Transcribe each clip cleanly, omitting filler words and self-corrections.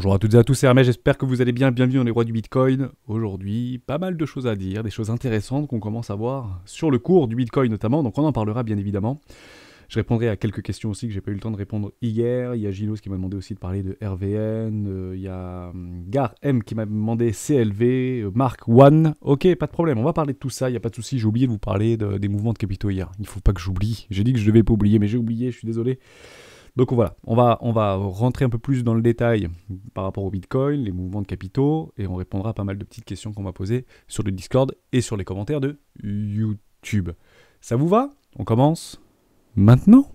Bonjour à toutes et à tous, c'est Hermès, j'espère que vous allez bien, bienvenue dans les rois du Bitcoin. Aujourd'hui, pas mal de choses à dire, des choses intéressantes qu'on commence à voir sur le cours du Bitcoin notamment, donc on en parlera bien évidemment. Je répondrai à quelques questions aussi que j'ai pas eu le temps de répondre hier. Il y a Ginos qui m'a demandé aussi de parler de RVN, il y a Gar M qui m'a demandé CLV, Mark One. Ok, pas de problème, on va parler de tout ça, il n'y a pas de souci. J'ai oublié de vous parler des mouvements de capitaux hier. Il faut pas que j'oublie. J'ai dit que je devais pas oublier, mais j'ai oublié, je suis désolé. Donc voilà, on va rentrer un peu plus dans le détail par rapport au Bitcoin, les mouvements de capitaux, et on répondra à pas mal de petites questions qu'on m'a posées sur le Discord et sur les commentaires de YouTube. Ça vous va? On commence maintenant?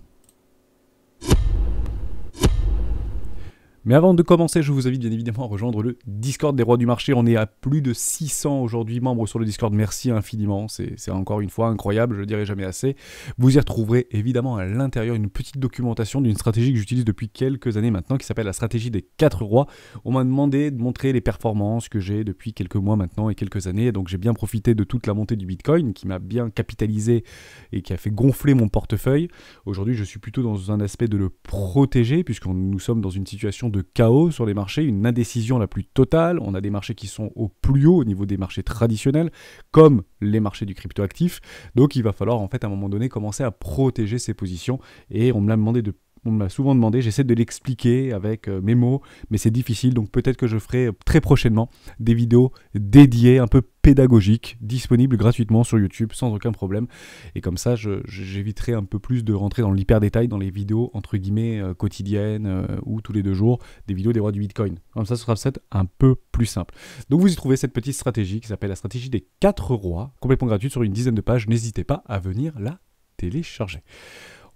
Mais avant de commencer, je vous invite bien évidemment à rejoindre le Discord des rois du marché. On est à plus de 600 aujourd'hui membres sur le Discord. Merci infiniment. C'est encore une fois incroyable, je ne le dirai jamais assez. Vous y retrouverez évidemment à l'intérieur une petite documentation d'une stratégie que j'utilise depuis quelques années maintenant qui s'appelle la stratégie des 4 rois. On m'a demandé de montrer les performances que j'ai depuis quelques mois maintenant et quelques années. Donc j'ai bien profité de toute la montée du Bitcoin qui m'a bien capitalisé et qui a fait gonfler mon portefeuille. Aujourd'hui, je suis plutôt dans un aspect de le protéger puisque nous sommes dans une situation de chaos sur les marchés, une indécision la plus totale. On a des marchés qui sont au plus haut au niveau des marchés traditionnels, comme les marchés du cryptoactif. Donc il va falloir en fait à un moment donné commencer à protéger ses positions. Et on m'a souvent demandé, j'essaie de l'expliquer avec mes mots, mais c'est difficile, donc peut-être que je ferai très prochainement des vidéos dédiées, un peu pédagogiques, disponibles gratuitement sur YouTube, sans aucun problème. Et comme ça, j'éviterai un peu plus de rentrer dans l'hyper-détail dans les vidéos, entre guillemets, quotidiennes, ou tous les 2 jours, des vidéos des rois du Bitcoin. Comme ça, ce sera peut-être un peu plus simple. Donc vous y trouvez cette petite stratégie qui s'appelle la stratégie des 4 rois, complètement gratuite sur une dizaine de pages. N'hésitez pas à venir la télécharger.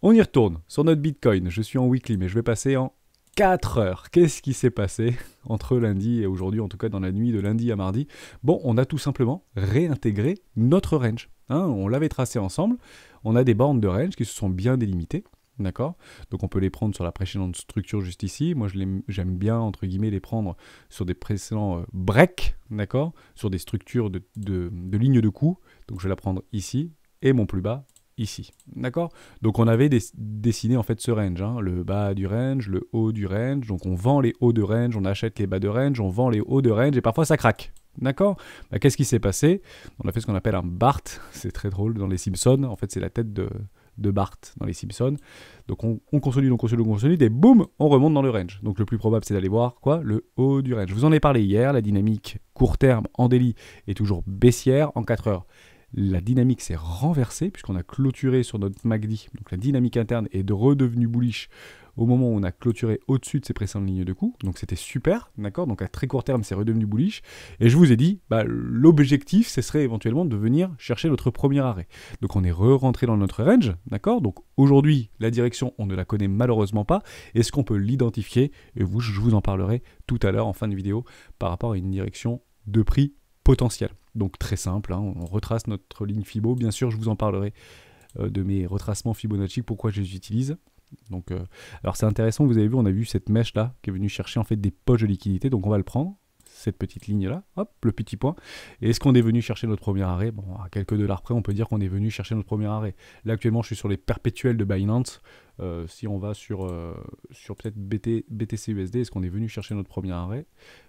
On y retourne sur notre Bitcoin. Je suis en weekly, mais je vais passer en 4 heures. Qu'est-ce qui s'est passé entre lundi et aujourd'hui, en tout cas dans la nuit de lundi à mardi? Bon, on a tout simplement réintégré notre range. On l'avait tracé ensemble. On a des bornes de range qui se sont bien délimitées. D'accord? Donc on peut les prendre sur la précédente structure juste ici. Moi, j'aime bien, entre guillemets, les prendre sur des précédents breaks. D'accord? Sur des structures de lignes de coup. Donc je vais la prendre ici. Et mon plus bas ici, d'accord? Donc on avait dessiné en fait ce range, le bas du range, le haut du range, donc on vend les hauts de range, on achète les bas de range, on vend les hauts de range, et parfois ça craque, d'accord? Qu'est-ce qui s'est passé? On a fait ce qu'on appelle un BART, c'est très drôle dans les Simpsons, en fait c'est la tête de Bart dans les Simpsons, donc on consolide, et boum, on remonte dans le range. Donc le plus probable c'est d'aller voir quoi? Le haut du range. Je vous en ai parlé hier, la dynamique court terme en daily est toujours baissière en 4 heures. La dynamique s'est renversée puisqu'on a clôturé sur notre MACD. Donc la dynamique interne est redevenue bullish au moment où on a clôturé au-dessus de ces précédentes lignes de coup. Donc c'était super, d'accord? Donc à très court terme, c'est redevenu bullish. Et je vous ai dit, l'objectif, ce serait éventuellement de venir chercher notre premier arrêt. Donc on est rentré dans notre range, d'accord? Donc aujourd'hui, la direction, on ne la connaît malheureusement pas. Est-ce qu'on peut l'identifier? Et je vous en parlerai tout à l'heure en fin de vidéo par rapport à une direction de prix potentiel. Donc très simple, on retrace notre ligne Fibo. Bien sûr, je vous en parlerai de mes retracements Fibonacci, pourquoi je les utilise. Donc, alors c'est intéressant, vous avez vu, on a vu cette mèche là qui est venue chercher en fait des poches de liquidité. Donc on va le prendre, cette petite ligne là, hop, le petit point. Et est-ce qu'on est venu chercher notre premier arrêt? Bon, à quelques dollars près, on peut dire qu'on est venu chercher notre premier arrêt. Là actuellement, je suis sur les perpétuels de Binance. Si on va sur peut-être BTC USD, est-ce qu'on est venu chercher notre premier arrêt?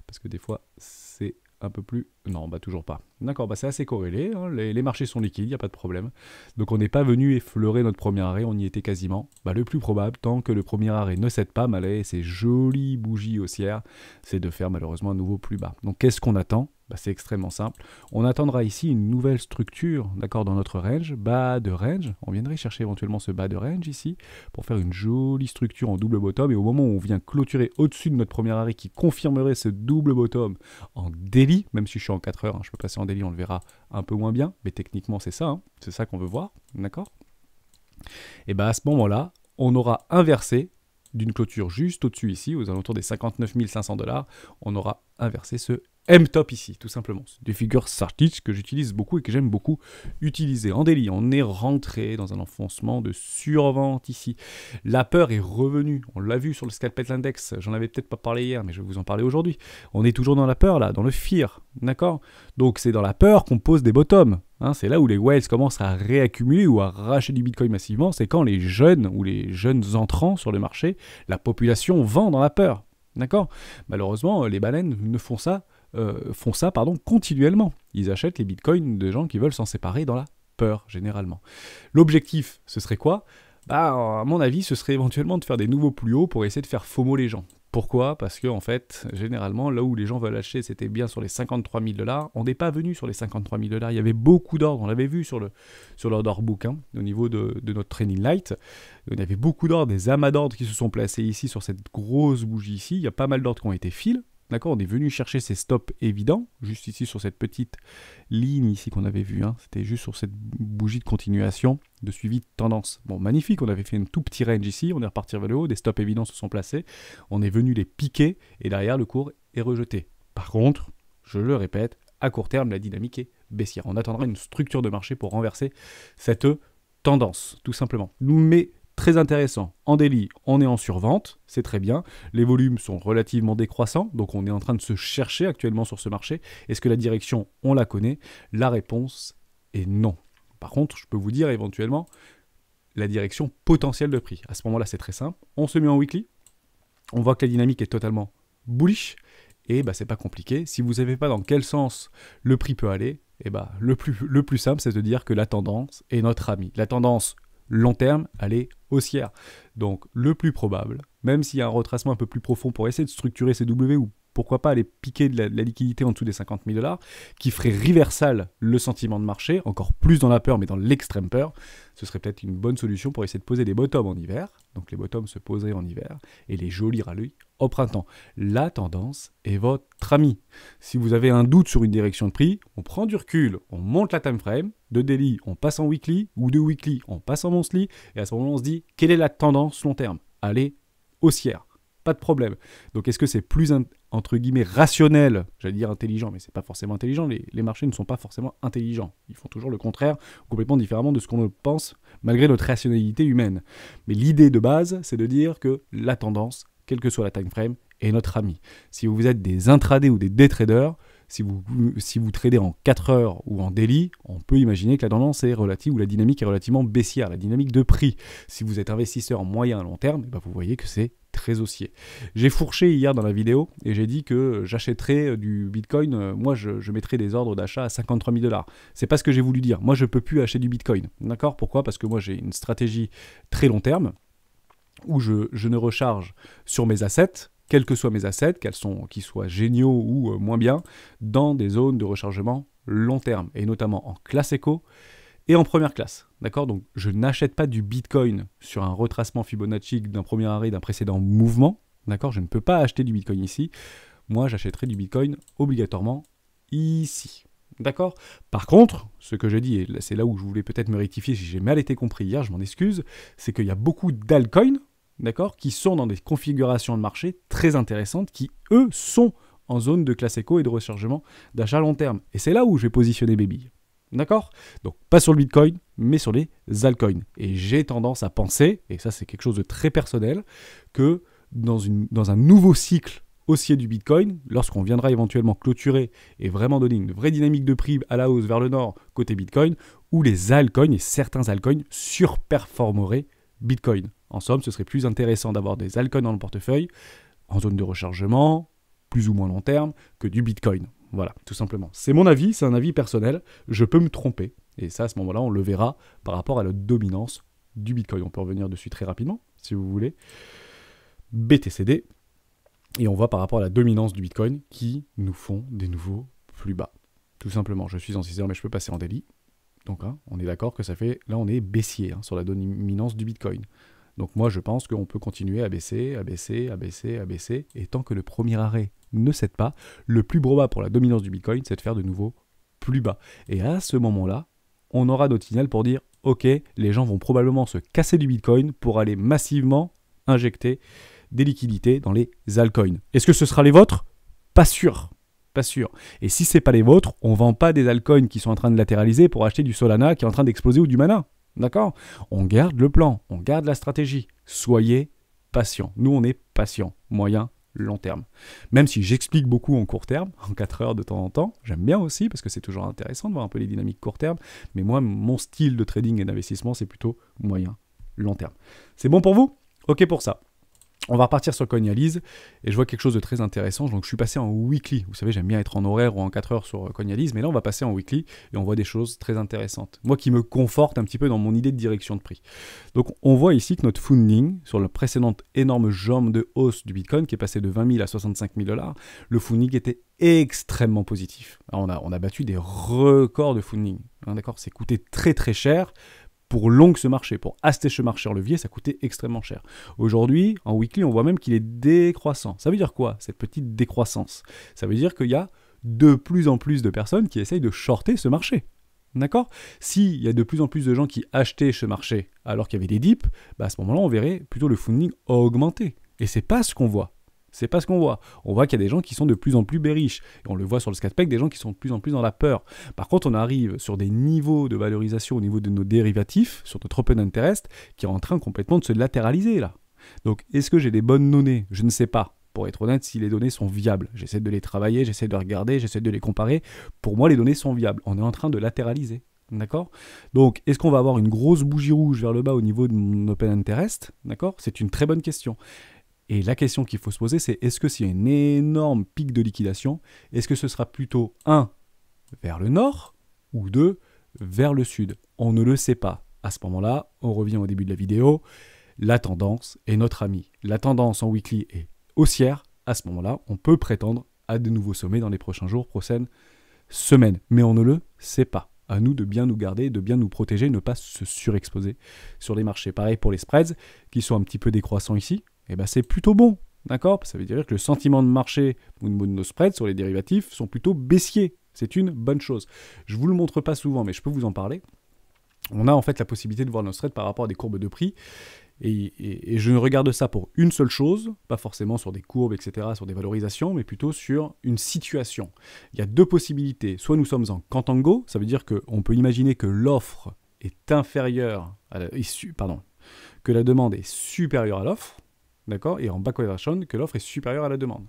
Parce que des fois, c'est un peu plus... Non, toujours pas. D'accord, c'est assez corrélé, les marchés sont liquides, il n'y a pas de problème. Donc on n'est pas venu effleurer notre premier arrêt, on y était quasiment. Le plus probable, tant que le premier arrêt ne cède pas, malgré ces jolies bougies haussières, c'est de faire malheureusement un nouveau plus bas. Donc qu'est-ce qu'on attend? C'est extrêmement simple. On attendra ici une nouvelle structure, d'accord, dans notre range, bas de range. On viendrait chercher éventuellement ce bas de range ici, pour faire une jolie structure en double bottom. Et au moment où on vient clôturer au-dessus de notre premier arrêt qui confirmerait ce double bottom en daily, même si je suis en 4 heures, je peux passer en daily, on le verra un peu moins bien, mais techniquement c'est ça, c'est ça qu'on veut voir, d'accord? Et à ce moment-là, on aura inversé d'une clôture juste au-dessus ici, aux alentours des 59 500 $, on aura inversé ce M-top ici, tout simplement. C'est des figures Sartich que j'utilise beaucoup et que j'aime beaucoup utiliser. En daily, on est rentré dans un enfoncement de survente ici. La peur est revenue. On l'a vu sur le Scalpel Index. J'en avais peut-être pas parlé hier, mais je vais vous en parler aujourd'hui. On est toujours dans la peur là, dans le fear, d'accord? Donc c'est dans la peur qu'on pose des bottoms. C'est là où les whales commencent à réaccumuler ou à racheter du Bitcoin massivement. C'est quand les jeunes ou les jeunes entrants sur le marché, la population vend dans la peur. D'accord? Malheureusement, les baleines ne font ça continuellement. Ils achètent les bitcoins de gens qui veulent s'en séparer dans la peur, généralement. L'objectif, ce serait quoi? Bah, à mon avis, ce serait éventuellement de faire des nouveaux plus hauts pour essayer de faire FOMO les gens. Pourquoi? Parce que, en fait, généralement, là où les gens veulent acheter, c'était bien sur les 53 000 $. On n'est pas venu sur les 53 000 $. Il y avait beaucoup d'ordres. On l'avait vu sur l'order book, hein, au niveau de notre training light. Il y avait beaucoup d'ordres, des amas d'ordres qui se sont placés ici sur cette grosse bougie ici. Il y a pas mal d'ordres qui ont été files. D'accord, on est venu chercher ces stops évidents, juste ici sur cette petite ligne ici qu'on avait vue. Hein. C'était juste sur cette bougie de continuation, de suivi de tendance. Bon, magnifique, on avait fait un tout petit range ici, on est reparti vers le haut, des stops évidents se sont placés, on est venu les piquer et derrière le cours est rejeté. Par contre, je le répète, à court terme, la dynamique est baissière. On attendra une structure de marché pour renverser cette tendance, tout simplement. Mais très intéressant. En daily, on est en survente, c'est très bien. Les volumes sont relativement décroissants, donc on est en train de se chercher actuellement sur ce marché. Est-ce que la direction, on la connaît? La réponse est non. Par contre, je peux vous dire éventuellement la direction potentielle de prix. À ce moment-là, c'est très simple. On se met en weekly, on voit que la dynamique est totalement bullish, et bah, c'est pas compliqué. Si vous ne savez pas dans quel sens le prix peut aller, et bah, le plus simple, c'est de dire que la tendance est notre ami. La tendance long terme, elle est haussière. Donc le plus probable, même s'il y a un retracement un peu plus profond pour essayer de structurer ces W ou pourquoi pas aller piquer de la liquidité en dessous des 50 000 $, qui ferait reversal le sentiment de marché, encore plus dans la peur, mais dans l'extrême peur, ce serait peut-être une bonne solution pour essayer de poser des bottoms en hiver. Donc les bottoms se poseraient en hiver et les jolis rallyes au printemps. La tendance est votre ami. Si vous avez un doute sur une direction de prix, on prend du recul, on monte la time frame, de daily on passe en weekly, ou de weekly on passe en monthly, et à ce moment on se dit, quelle est la tendance long terme? Allez, haussière. Pas de problème. Donc est-ce que c'est plus, entre guillemets, rationnel, j'allais dire intelligent, mais c'est pas forcément intelligent, les marchés ne sont pas forcément intelligents. Ils font toujours le contraire, complètement différemment de ce qu'on pense, malgré notre rationalité humaine. Mais l'idée de base, c'est de dire que la tendance, quelle que soit la time frame, est notre ami. Si vous êtes des intradés ou des day traders, si vous tradez en 4 heures ou en daily, on peut imaginer que la tendance est relative ou la dynamique est relativement baissière, la dynamique de prix. Si vous êtes investisseur en moyen à long terme, vous voyez que c'est très haussier. J'ai fourché hier dans la vidéo et j'ai dit que j'achèterais du Bitcoin, moi je mettrais des ordres d'achat à 53 000 $. C'est pas ce que j'ai voulu dire. Moi je peux plus acheter du Bitcoin. D'accord? Pourquoi? Parce que moi j'ai une stratégie très long terme où je ne recharge sur mes assets, quels que soient mes assets, qu'ils soient géniaux ou moins bien, dans des zones de rechargement long terme, et notamment en classe éco et en première classe. D'accord? Donc je n'achète pas du Bitcoin sur un retracement Fibonacci d'un premier arrêt d'un précédent mouvement. D'accord? Je ne peux pas acheter du Bitcoin ici. Moi, j'achèterai du Bitcoin obligatoirement ici. D'accord? Par contre, ce que je dis, et c'est là où je voulais peut-être me rectifier si j'ai mal été compris hier, je m'en excuse, c'est qu'il y a beaucoup d'altcoins, d'accord, qui sont dans des configurations de marché très intéressantes, qui, eux, sont en zone de classe éco et de rechargement d'achat à long terme. Et c'est là où je vais positionner mes billes. D'accord? Donc, pas sur le Bitcoin, mais sur les altcoins. Et j'ai tendance à penser, et ça c'est quelque chose de très personnel, que dans un nouveau cycle haussier du Bitcoin, lorsqu'on viendra éventuellement clôturer et vraiment donner une vraie dynamique de prix à la hausse vers le nord côté Bitcoin, où les altcoins et certains altcoins surperformeraient Bitcoin. En somme, ce serait plus intéressant d'avoir des altcoins dans le portefeuille, en zone de rechargement, plus ou moins long terme, que du Bitcoin. Voilà, tout simplement. C'est mon avis, c'est un avis personnel, je peux me tromper. Et ça, à ce moment-là, on le verra par rapport à la dominance du Bitcoin. On peut revenir dessus très rapidement, si vous voulez. BTCD. Et on voit par rapport à la dominance du Bitcoin qui nous font des nouveaux plus bas. Tout simplement, je suis en 6 heures, mais je peux passer en daily. Donc, on est d'accord que ça fait... Là, on est baissier sur la dominance du Bitcoin. Donc moi, je pense qu'on peut continuer à baisser, à baisser, à baisser, à baisser. Et tant que le premier arrêt ne cède pas, le plus probable pour la dominance du Bitcoin, c'est de faire de nouveau plus bas. Et à ce moment-là, on aura notre signal pour dire, ok, les gens vont probablement se casser du Bitcoin pour aller massivement injecter des liquidités dans les altcoins. Est-ce que ce sera les vôtres? Pas sûr. Pas sûr. Et si ce n'est pas les vôtres, on ne vend pas des altcoins qui sont en train de latéraliser pour acheter du Solana qui est en train d'exploser ou du Mana. D'accord? On garde le plan, on garde la stratégie. Soyez patient. Nous, on est patient, moyen, long terme. Même si j'explique beaucoup en court terme, en 4 heures de temps en temps, j'aime bien aussi parce que c'est toujours intéressant de voir un peu les dynamiques court terme. Mais moi, mon style de trading et d'investissement, c'est plutôt moyen, long terme. C'est bon pour vous? Ok pour ça. On va repartir sur Coinalyse et je vois quelque chose de très intéressant. Donc je suis passé en weekly. Vous savez, j'aime bien être en horaire ou en 4 heures sur Coinalyse, mais là on va passer en weekly et on voit des choses très intéressantes. Moi qui me conforte un petit peu dans mon idée de direction de prix. Donc on voit ici que notre funding, sur la précédente énorme jambe de hausse du Bitcoin qui est passé de 20 000 à 65 000 $, le funding était extrêmement positif. Alors, on a battu des records de funding. Hein, d'accord, c'est coûté très très cher. Pour long ce marché, pour acheter ce marché en levier, ça coûtait extrêmement cher. Aujourd'hui, en weekly, on voit même qu'il est décroissant. Ça veut dire quoi, cette petite décroissance? Ça veut dire qu'il y a de plus en plus de personnes qui essayent de shorter ce marché. D'accord? S'il y a de plus en plus de gens qui achetaient ce marché alors qu'il y avait des dips, bah à ce moment-là, on verrait plutôt le funding augmenter. Et c'est pas ce qu'on voit. C'est pas ce qu'on voit. On voit qu'il y a des gens qui sont de plus en plus bearish. Et on le voit sur le Scatpec, des gens qui sont de plus en plus dans la peur. Par contre, on arrive sur des niveaux de valorisation au niveau de nos dérivatifs, sur notre open interest, qui est en train complètement de se latéraliser là. Donc, est-ce que j'ai des bonnes données? Je ne sais pas. Pour être honnête, si les données sont viables. J'essaie de les travailler, j'essaie de regarder, j'essaie de les comparer. Pour moi, les données sont viables. On est en train de latéraliser. D'accord? Donc, est-ce qu'on va avoir une grosse bougie rouge vers le bas au niveau de mon open interest? D'accord? C'est une très bonne question. Et la question qu'il faut se poser, c'est est-ce que s'il y a une énorme pic de liquidation, est-ce que ce sera plutôt 1 vers le nord ou 2 vers le sud? On ne le sait pas. À ce moment-là, on revient au début de la vidéo, la tendance est notre amie. La tendance en weekly est haussière. À ce moment-là, on peut prétendre à de nouveaux sommets dans les prochains jours, prochaines semaines. Mais on ne le sait pas. À nous de bien nous garder, de bien nous protéger, ne pas se surexposer sur les marchés. Pareil pour les spreads, qui sont un petit peu décroissants ici. Eh ben c'est plutôt bon, d'accord? Ça veut dire que le sentiment de marché au niveau de nos spreads sur les dérivatifs sont plutôt baissiers. C'est une bonne chose. Je ne vous le montre pas souvent, mais je peux vous en parler. On a en fait la possibilité de voir nos spreads par rapport à des courbes de prix. Et je ne regarde ça pour une seule chose, pas forcément sur des courbes, etc., sur des valorisations, mais plutôt sur une situation. Il y a deux possibilités. Soit nous sommes en contango, ça veut dire qu'on peut imaginer que l'offre est inférieure à que la demande est supérieure à l'offre. D'accord? Et en backwardation, que l'offre est supérieure à la demande.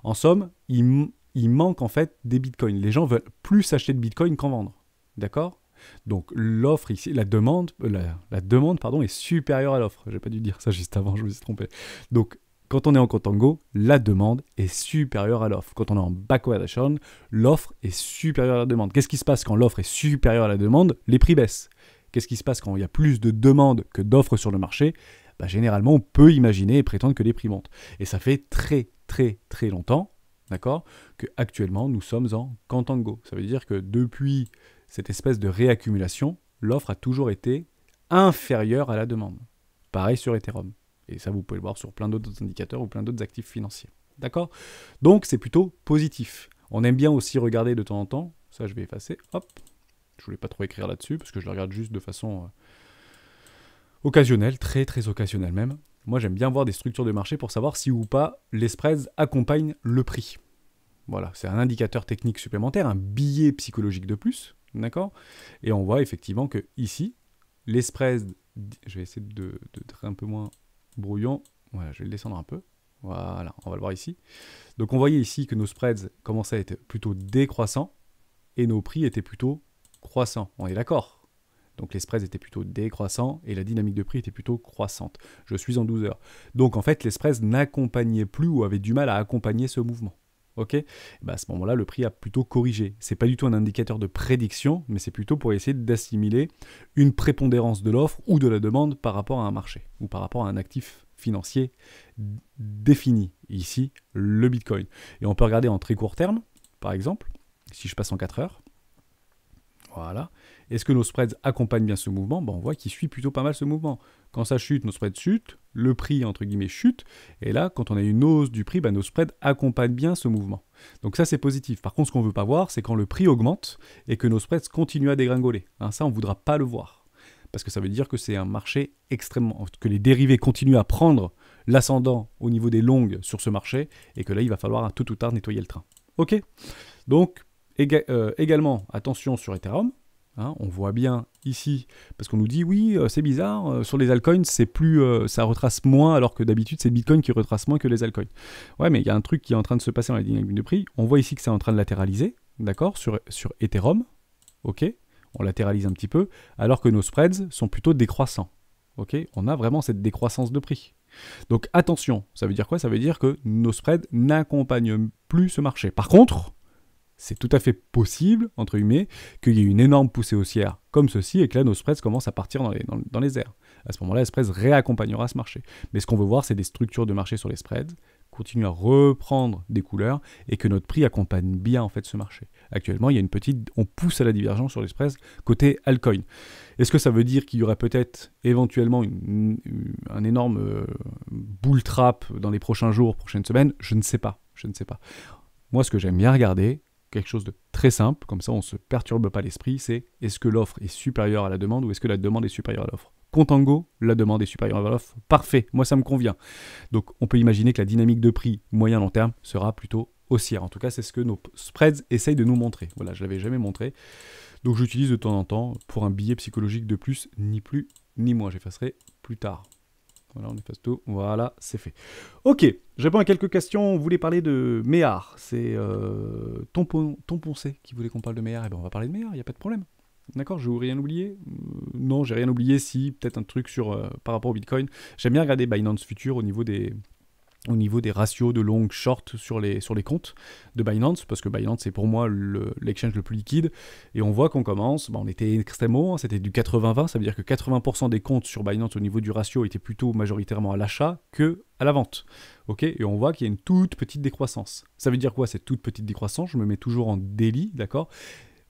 En somme, il manque en fait des bitcoins. Les gens veulent plus acheter de bitcoins qu'en vendre. D'accord? Donc l'offre ici, la demande est supérieure à l'offre. J'ai pas dû dire ça juste avant, je me suis trompé. Donc quand on est en contango, la demande est supérieure à l'offre. Quand on est en backwardation, l'offre est supérieure à la demande. Qu'est-ce qui se passe quand l'offre est supérieure à la demande? Les prix baissent. Qu'est-ce qui se passe quand il y a plus de demandes que d'offres sur le marché? Bah, généralement, on peut imaginer et prétendre que les prix montent. Et ça fait très, très, très longtemps, d'accord, qu'actuellement, nous sommes en contango. Ça veut dire que depuis cette espèce de réaccumulation, l'offre a toujours été inférieure à la demande. Pareil sur Ethereum. Et ça, vous pouvez le voir sur plein d'autres indicateurs ou plein d'autres actifs financiers. D'accord? Donc, c'est plutôt positif. On aime bien aussi regarder de temps en temps. Ça, je vais effacer. Hop. Je voulais pas trop écrire là-dessus parce que je le regarde juste de façon occasionnelle, très très occasionnelle même. Moi, j'aime bien voir des structures de marché pour savoir si ou pas les spreads accompagnent le prix. Voilà, c'est un indicateur technique supplémentaire, un billet psychologique de plus, d'accord? Et on voit effectivement que ici, les spreads, je vais essayer de être un peu moins brouillon. Voilà, je vais le descendre un peu. Voilà, on va le voir ici. Donc on voyait ici que nos spreads commençaient à être plutôt décroissants et nos prix étaient plutôt croissants. On est d'accord? Donc les spreads étaient plutôt décroissants et la dynamique de prix était plutôt croissante. Je suis en 12 heures. Donc en fait, les spreads n'accompagnaient plus ou avaient du mal à accompagner ce mouvement. Ok? À ce moment-là, le prix a plutôt corrigé. C'est pas du tout un indicateur de prédiction, mais c'est plutôt pour essayer d'assimiler une prépondérance de l'offre ou de la demande par rapport à un marché ou par rapport à un actif financier défini. Ici, le Bitcoin. Et on peut regarder en très court terme, par exemple, si je passe en 4 heures. Voilà. Est-ce que nos spreads accompagnent bien ce mouvement? On voit qu'il suit plutôt pas mal ce mouvement. Quand ça chute, nos spreads chutent, le prix, entre guillemets, chute. Et là, quand on a une hausse du prix, nos spreads accompagnent bien ce mouvement. Donc ça, c'est positif. Par contre, ce qu'on ne veut pas voir, c'est quand le prix augmente et que nos spreads continuent à dégringoler. Ça, on ne voudra pas le voir. Parce que ça veut dire que c'est un marché extrêmement... que les dérivés continuent à prendre l'ascendant au niveau des longues sur ce marché et que là, il va falloir tôt ou tard nettoyer le train. OK? Donc, également, attention sur Ethereum. On voit bien ici, parce qu'on nous dit, oui, c'est bizarre, sur les altcoins, c'est plus, ça retrace moins, alors que d'habitude, c'est Bitcoin qui retrace moins que les altcoins. Ouais, mais il y a un truc qui est en train de se passer dans la dynamique de prix. On voit ici que c'est en train de latéraliser, d'accord, sur Ethereum, ok, on latéralise un petit peu, alors que nos spreads sont plutôt décroissants, ok. On a vraiment cette décroissance de prix. Donc attention, ça veut dire quoi? Ça veut dire que nos spreads n'accompagnent plus ce marché. Par contre, c'est tout à fait possible, entre guillemets, qu'il y ait une énorme poussée haussière comme ceci et que là, nos spreads commencent à partir dans les airs. À ce moment-là, les spreads réaccompagnera ce marché. Mais ce qu'on veut voir, c'est des structures de marché sur les spreads continuer à reprendre des couleurs et que notre prix accompagne bien en fait ce marché. Actuellement, il y a on pousse à la divergence sur les spreads côté altcoin. Est-ce que ça veut dire qu'il y aurait peut-être éventuellement un énorme bull trap dans les prochains jours, prochaines semaines? Je ne sais pas. Moi, ce que j'aime bien regarder, quelque chose de très simple, comme ça on ne se perturbe pas l'esprit, c'est est-ce que l'offre est supérieure à la demande ou est-ce que la demande est supérieure à l'offre? Contango, la demande est supérieure à l'offre, parfait, moi ça me convient. Donc on peut imaginer que la dynamique de prix moyen-long terme sera plutôt haussière. En tout cas, c'est ce que nos spreads essayent de nous montrer. Voilà, je ne l'avais jamais montré. Donc j'utilise de temps en temps pour un billet psychologique de plus, ni plus ni moins. J'effacerai plus tard. Voilà, on efface tout. Voilà, c'est fait. Ok, je réponds à quelques questions. On voulait parler de Méhar. C'est Poncé qui voulait qu'on parle de Méhar. Eh bien, on va parler de Méhar, il n'y a pas de problème. D'accord, je n'ai rien oublié? Non, j'ai rien oublié. Si, peut-être un truc par rapport au Bitcoin. J'aime bien regarder Binance Future au niveau des ratios de long short sur les comptes de Binance, parce que Binance c'est pour moi l'exchange le plus liquide, et on voit qu'on commence, on était extrêmement haut, hein, c'était du 80-20, ça veut dire que 80% des comptes sur Binance au niveau du ratio étaient plutôt majoritairement à l'achat que à la vente. Ok, et on voit qu'il y a une toute petite décroissance. Ça veut dire quoi cette toute petite décroissance? Je me mets toujours en daily, d'accord?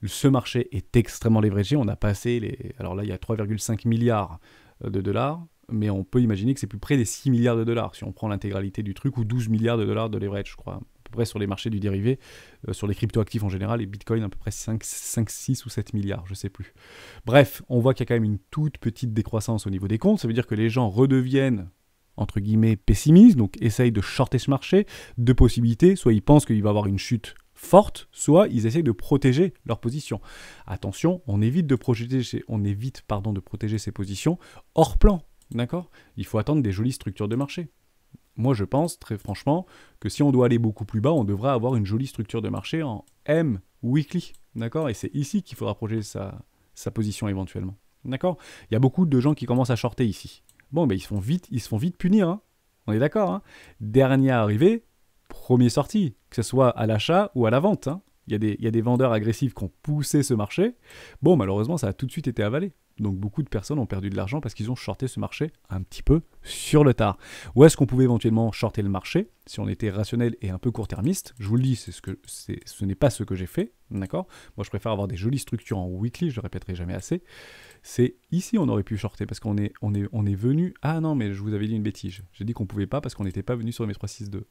Ce marché est extrêmement leveragé, on a passé alors là il y a 3,5 milliards de dollars, mais on peut imaginer que c'est plus près des 6 milliards de dollars, si on prend l'intégralité du truc, ou 12 milliards de dollars de leverage, je crois, à peu près sur les marchés du dérivé, sur les cryptoactifs en général, et Bitcoin à peu près 5, 6 ou 7 milliards, je sais plus. Bref, on voit qu'il y a quand même une toute petite décroissance au niveau des comptes, ça veut dire que les gens redeviennent, entre guillemets, pessimistes, donc essayent de shorter ce marché, deux possibilités, soit ils pensent qu'il va y avoir une chute forte, soit ils essayent de protéger leur position. Attention, on évite de protéger ces positions hors plan. D'accord? Il faut attendre des jolies structures de marché. Moi, je pense, très franchement, que si on doit aller beaucoup plus bas, on devrait avoir une jolie structure de marché en M weekly. D'accord? Et c'est ici qu'il faudra protéger sa position éventuellement. D'accord? Il y a beaucoup de gens qui commencent à shorter ici. Bon, ben, ils se font vite punir. Hein. On est d'accord? Hein. Dernier arrivé, premier sorti, que ce soit à l'achat ou à la vente. Hein. Il y a des vendeurs agressifs qui ont poussé ce marché. Bon, malheureusement, ça a tout de suite été avalé. Donc beaucoup de personnes ont perdu de l'argent parce qu'ils ont shorté ce marché un petit peu sur le tard. Où est-ce qu'on pouvait éventuellement shorter le marché si on était rationnel et un peu court-termiste? Je vous le dis, ce n'est pas ce que j'ai fait, d'accord? Moi, je préfère avoir des jolies structures en weekly, je le répéterai jamais assez. C'est ici on aurait pu shorter parce qu'on est venu... Ah non, mais je vous avais dit une bêtise. J'ai dit qu'on pouvait pas parce qu'on n'était pas venu sur mes 362.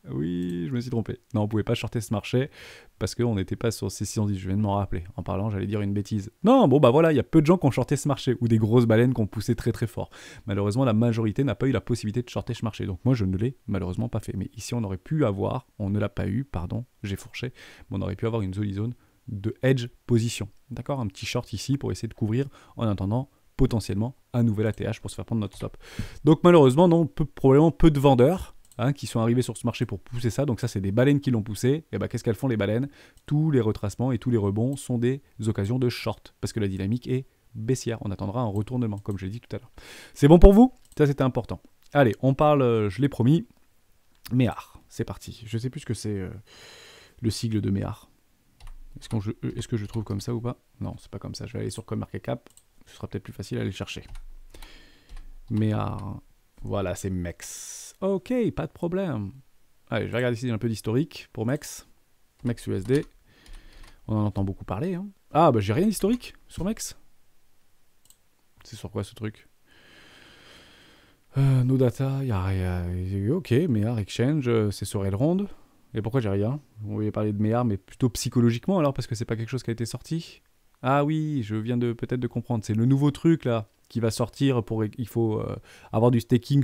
Oui, je me suis trompé. Non, on ne pouvait pas shorter ce marché parce qu'on n'était pas sur ces 610. Je viens de m'en rappeler. En parlant, j'allais dire une bêtise. Non, bon, bah voilà, il y a peu de gens qui ont shorté ce marché ou des grosses baleines qui ont poussé très très fort. Malheureusement, la majorité n'a pas eu la possibilité de shorter ce marché. Donc moi, je ne l'ai malheureusement pas fait. Mais ici, on aurait pu avoir, on ne l'a pas eu, pardon, j'ai fourché, mais on aurait pu avoir une jolie zone de hedge position. D'accord? Un petit short ici pour essayer de couvrir en attendant potentiellement un nouvel ATH pour se faire prendre notre stop. Donc malheureusement, non, probablement peu de vendeurs. Qui sont arrivés sur ce marché pour pousser ça. Donc ça, c'est des baleines qui l'ont poussé. Et bah, qu'est-ce qu'elles font les baleines? Tous les retracements et tous les rebonds sont des occasions de short, parce que la dynamique est baissière. On attendra un retournement, comme je l'ai dit tout à l'heure. C'est bon pour vous? Ça, c'était important. Allez, on parle, je l'ai promis, Méhar. C'est parti. Je ne sais plus ce que c'est le sigle de Méhar. Est-ce que je trouve comme ça ou pas? Non, c'est pas comme ça. Je vais aller sur CoinMarketCap. Ce sera peut-être plus facile à aller chercher. Méhar. Voilà, c'est MEX. Ok, pas de problème. Allez, je vais regarder ici un peu d'historique pour MEX. MEX USD. On en entend beaucoup parler. Hein. Ah, bah j'ai rien d'historique sur MEX. C'est sur quoi ce truc? No data, il y a rien. Ok, Méhar Exchange, c'est sur Elrond. Et pourquoi j'ai rien? Vous voulez parler de Méhar, mais plutôt psychologiquement alors, parce que c'est pas quelque chose qui a été sorti? Ah oui, je viens peut-être de comprendre. C'est le nouveau truc là qui va sortir. Il faut avoir du staking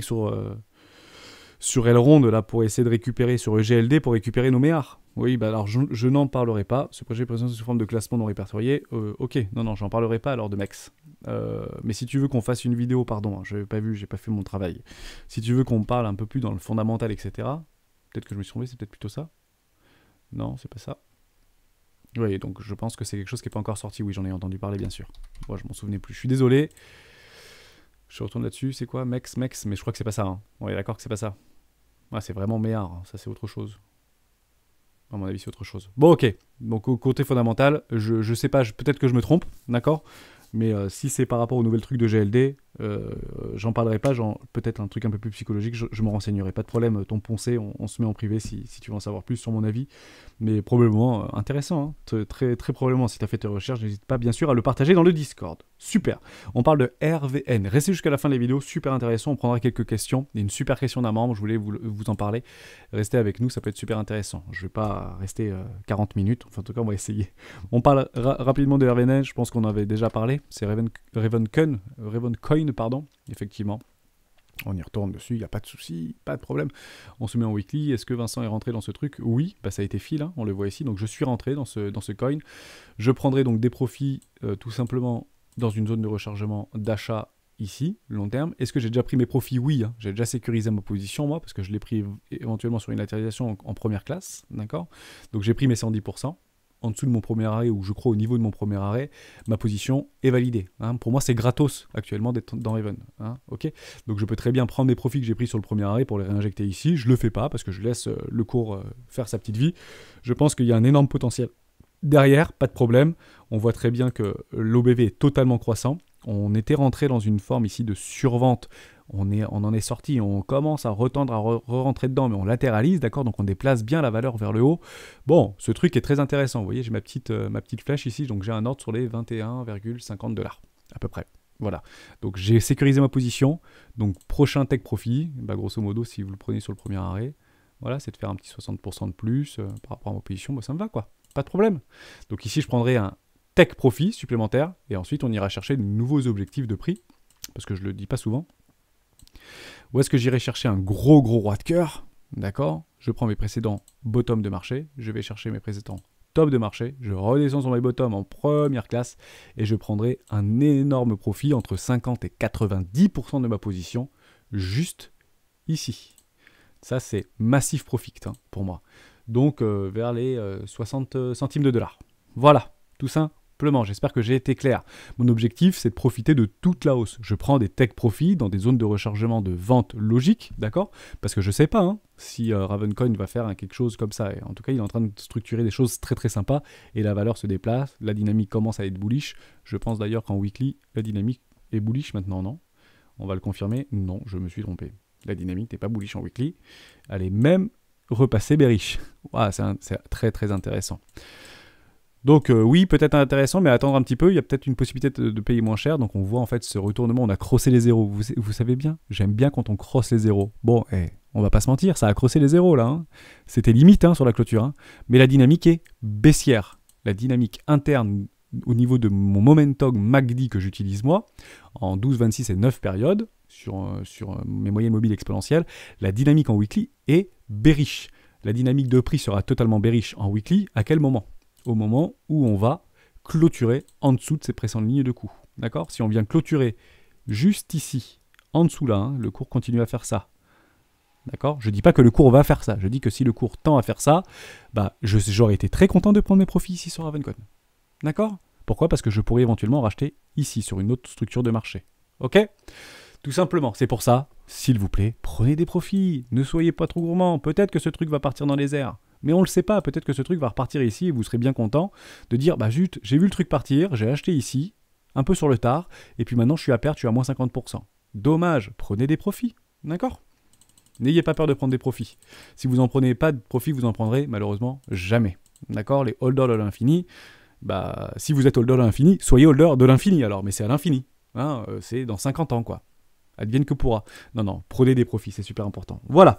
sur Elrond là pour essayer de récupérer sur EGLD pour récupérer nos méars. Oui, bah alors je n'en parlerai pas. Ce projet est présenté sous forme de classement non répertorié. Ok, non, j'en parlerai pas alors de MEX. Mais si tu veux qu'on fasse une vidéo, pardon, je n'ai pas vu, j'ai pas fait mon travail. Si tu veux qu'on parle un peu plus dans le fondamental, etc. Peut-être que je me suis trompé, c'est peut-être plutôt ça. Non, c'est pas ça. Oui, donc je pense que c'est quelque chose qui n'est pas encore sorti. Oui, j'en ai entendu parler, bien sûr. Moi, je m'en souvenais plus. Je suis désolé. Je retourne là-dessus, c'est quoi? Mex, mais je crois que c'est pas ça. Hein. On est d'accord que c'est pas ça. Ouais, c'est vraiment méard, ça c'est autre chose. À mon avis, c'est autre chose. Bon, ok. Donc, au côté fondamental, je sais pas, peut-être que je me trompe, d'accord? Mais si c'est par rapport au nouvel truc de GLD, j'en parlerai pas, peut-être un truc un peu plus psychologique, je me renseignerai. Pas de problème, ton poncé, on se met en privé si tu veux en savoir plus sur mon avis. Mais probablement intéressant, hein. Très, très probablement, si tu as fait tes recherches, n'hésite pas bien sûr à le partager dans le Discord. Super. On parle de RVN. Restez jusqu'à la fin de la vidéo, super intéressant. On prendra quelques questions. Il y a une super question d'un membre, je voulais vous en parler. Restez avec nous, ça peut être super intéressant. Je vais pas rester 40 minutes, enfin en tout cas on va essayer. On parle rapidement de RVN, je pense qu'on avait déjà parlé. C'est Ravencoin, pardon, effectivement. On y retourne dessus, il n'y a pas de souci, pas de problème. On se met en weekly. Est-ce que Vincent est rentré dans ce truc? Oui, bah ça a été fil, hein, on le voit ici. Donc je suis rentré dans ce coin. Je prendrai donc des profits tout simplement dans une zone de rechargement d'achat ici, long terme. Est-ce que j'ai déjà pris mes profits? Oui, hein. J'ai déjà sécurisé ma position, moi, parce que je l'ai pris éventuellement sur une latéralisation en première classe, d'accord? Donc j'ai pris mes 110%. En dessous de mon premier arrêt, ou je crois au niveau de mon premier arrêt, ma position est validée. Hein. Pour moi, c'est gratos actuellement d'être dans Raven. Hein. Okay, donc je peux très bien prendre mes profits que j'ai pris sur le premier arrêt pour les réinjecter ici. Je ne le fais pas parce que je laisse le cours faire sa petite vie. Je pense qu'il y a un énorme potentiel derrière, pas de problème. On voit très bien que l'OBV est totalement croissant. On était rentré dans une forme ici de survente. On en est sorti, on commence à retendre, à rentrer dedans, mais on latéralise, d'accord? Donc on déplace bien la valeur vers le haut. Bon, ce truc est très intéressant. Vous voyez, j'ai ma petite flèche ici, donc j'ai un ordre sur les 21,50 $, à peu près. Voilà. Donc j'ai sécurisé ma position. Donc prochain take profit, bah, grosso modo, si vous le prenez sur le premier arrêt, voilà, c'est de faire un petit 60% de plus par rapport à ma position, bah, ça me va, quoi. Pas de problème. Donc ici, je prendrai un take profit supplémentaire, et ensuite on ira chercher de nouveaux objectifs de prix, parce que je le dis pas souvent. Où est-ce que j'irai chercher un gros roi de cœur? D'accord? Je prends mes précédents bottom de marché, je vais chercher mes précédents top de marché, je redescends sur mes bottom en première classe et je prendrai un énorme profit entre 50 et 90% de ma position juste ici. Ça, c'est massif profit hein, pour moi. Donc, vers les 60 centimes de dollars. Voilà, tout ça. J'espère que j'ai été clair. Mon objectif, c'est de profiter de toute la hausse. Je prends des take profits dans des zones de rechargement de vente logique, d'accord? Parce que je ne sais pas hein, si Ravencoin va faire quelque chose comme ça. Et en tout cas, il est en train de structurer des choses très très sympas et la valeur se déplace. La dynamique commence à être bullish. Je pense d'ailleurs qu'en weekly, la dynamique est bullish maintenant, non? On va le confirmer. Non, je me suis trompé. La dynamique n'est pas bullish en weekly. Elle est même repassée bearish. Wow, c'est très très intéressant. Donc oui, peut-être intéressant, mais attendre un petit peu, il y a peut-être une possibilité de payer moins cher. Donc on voit en fait ce retournement, on a crossé les zéros. Vous savez bien, j'aime bien quand on crosse les zéros. Bon, on va pas se mentir, ça a crossé les zéros là. Hein. C'était limite hein, sur la clôture. Hein. Mais la dynamique est baissière. La dynamique interne au niveau de mon momentum MACD que j'utilise moi, en 12, 26 et 9 périodes, sur mes moyennes mobiles exponentielles, la dynamique en weekly est bearish. La dynamique de prix sera totalement bearish en weekly. À quel moment ? Au moment où on va clôturer en dessous de ces précédentes lignes de coût. D'accord? Si on vient clôturer juste ici, en dessous là, hein, le cours continue à faire ça. D'accord? Je ne dis pas que le cours va faire ça. Je dis que si le cours tend à faire ça, bah, j'aurais été très content de prendre mes profits ici sur Ravencoin. D'accord? Pourquoi? Parce que je pourrais éventuellement racheter ici, sur une autre structure de marché. Ok? Tout simplement. C'est pour ça, s'il vous plaît, prenez des profits. Ne soyez pas trop gourmands. Peut-être que ce truc va partir dans les airs. Mais on ne le sait pas, peut-être que ce truc va repartir ici et vous serez bien content de dire, bah zut, j'ai vu le truc partir, j'ai acheté ici, un peu sur le tard, et puis maintenant je suis à perte, je suis à moins 50%. Dommage, prenez des profits, d'accord? N'ayez pas peur de prendre des profits. Si vous n'en prenez pas de profit, vous en prendrez malheureusement jamais. D'accord? Les holders de l'infini, bah si vous êtes holder de l'infini, soyez holder de l'infini alors, mais c'est à l'infini. Hein, c'est dans 50 ans quoi. Advienne que pourra. Non, prenez des profits, c'est super important. Voilà.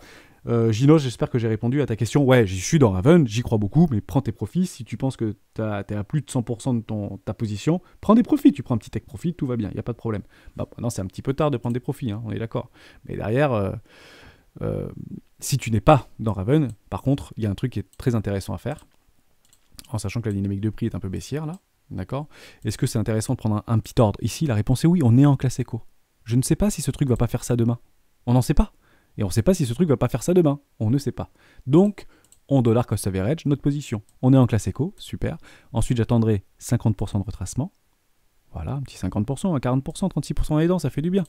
Gino, j'espère que j'ai répondu à ta question. Ouais, j'y suis dans Raven, j'y crois beaucoup, mais prends tes profits. Si tu penses que tu es à plus de 100% de ta position, prends des profits. Tu prends un petit take profit, tout va bien, il n'y a pas de problème. Bah, non, c'est un petit peu tard de prendre des profits, hein, on est d'accord. Mais derrière, si tu n'es pas dans Raven, par contre, il y a un truc qui est très intéressant à faire, en sachant que la dynamique de prix est un peu baissière, là. D'accord? Est-ce que c'est intéressant de prendre un petit ordre? Ici, la réponse est oui, on est en classe éco. Je ne sais pas si ce truc va pas faire ça demain. On n'en sait pas. Et on ne sait pas si ce truc va pas faire ça demain. On ne sait pas. Donc, on dollar cost average, notre position. On est en classe éco, super. Ensuite, j'attendrai 50% de retracement. Voilà, un petit 50%, un 40%, 36% dans les dents, ça fait du bien.